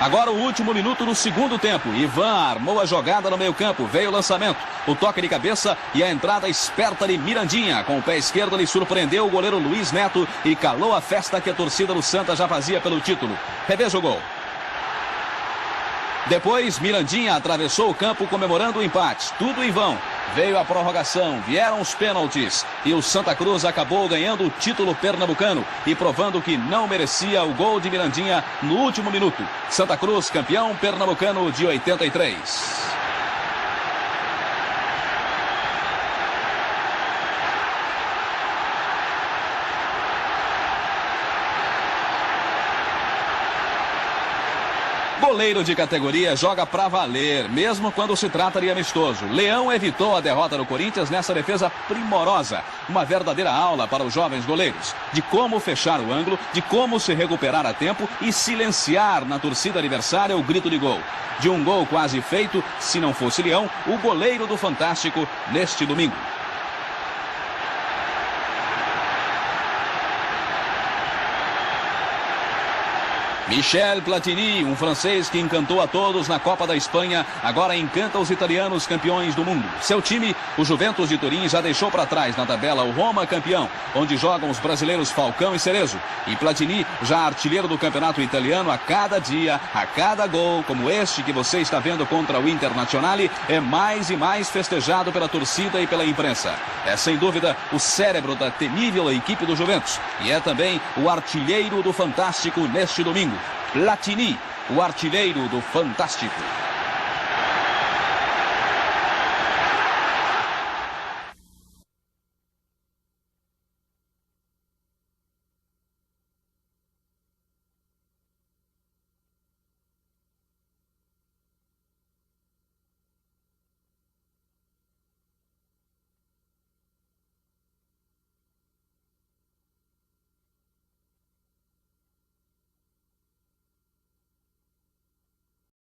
Agora o último minuto do segundo tempo. Ivan armou a jogada no meio campo. Veio o lançamento, o toque de cabeça e a entrada esperta de Mirandinha. Com o pé esquerdo ele surpreendeu o goleiro Luiz Neto e calou a festa que a torcida do Santa já fazia pelo título. Reveja o gol. Depois Mirandinha atravessou o campo comemorando o empate. Tudo em vão. Veio a prorrogação, vieram os pênaltis e o Santa Cruz acabou ganhando o título pernambucano e provando que não merecia o gol de Mirandinha no último minuto. Santa Cruz campeão pernambucano de 83. Goleiro de categoria joga pra valer, mesmo quando se trata de amistoso. Leão evitou a derrota do Corinthians nessa defesa primorosa. Uma verdadeira aula para os jovens goleiros. De como fechar o ângulo, de como se recuperar a tempo e silenciar na torcida adversária o grito de gol. De um gol quase feito, se não fosse Leão, o goleiro do Fantástico neste domingo. Michel Platini, um francês que encantou a todos na Copa da Espanha, agora encanta os italianos campeões do mundo. Seu time, o Juventus de Turim, já deixou para trás na tabela o Roma campeão, onde jogam os brasileiros Falcão e Cerezo. E Platini, já artilheiro do campeonato italiano a cada dia, a cada gol, como este que você está vendo contra o Internazionale, é mais e mais festejado pela torcida e pela imprensa. É sem dúvida o cérebro da temível equipe do Juventus e é também o artilheiro do Fantástico neste domingo. Platini, o artilheiro do Fantástico.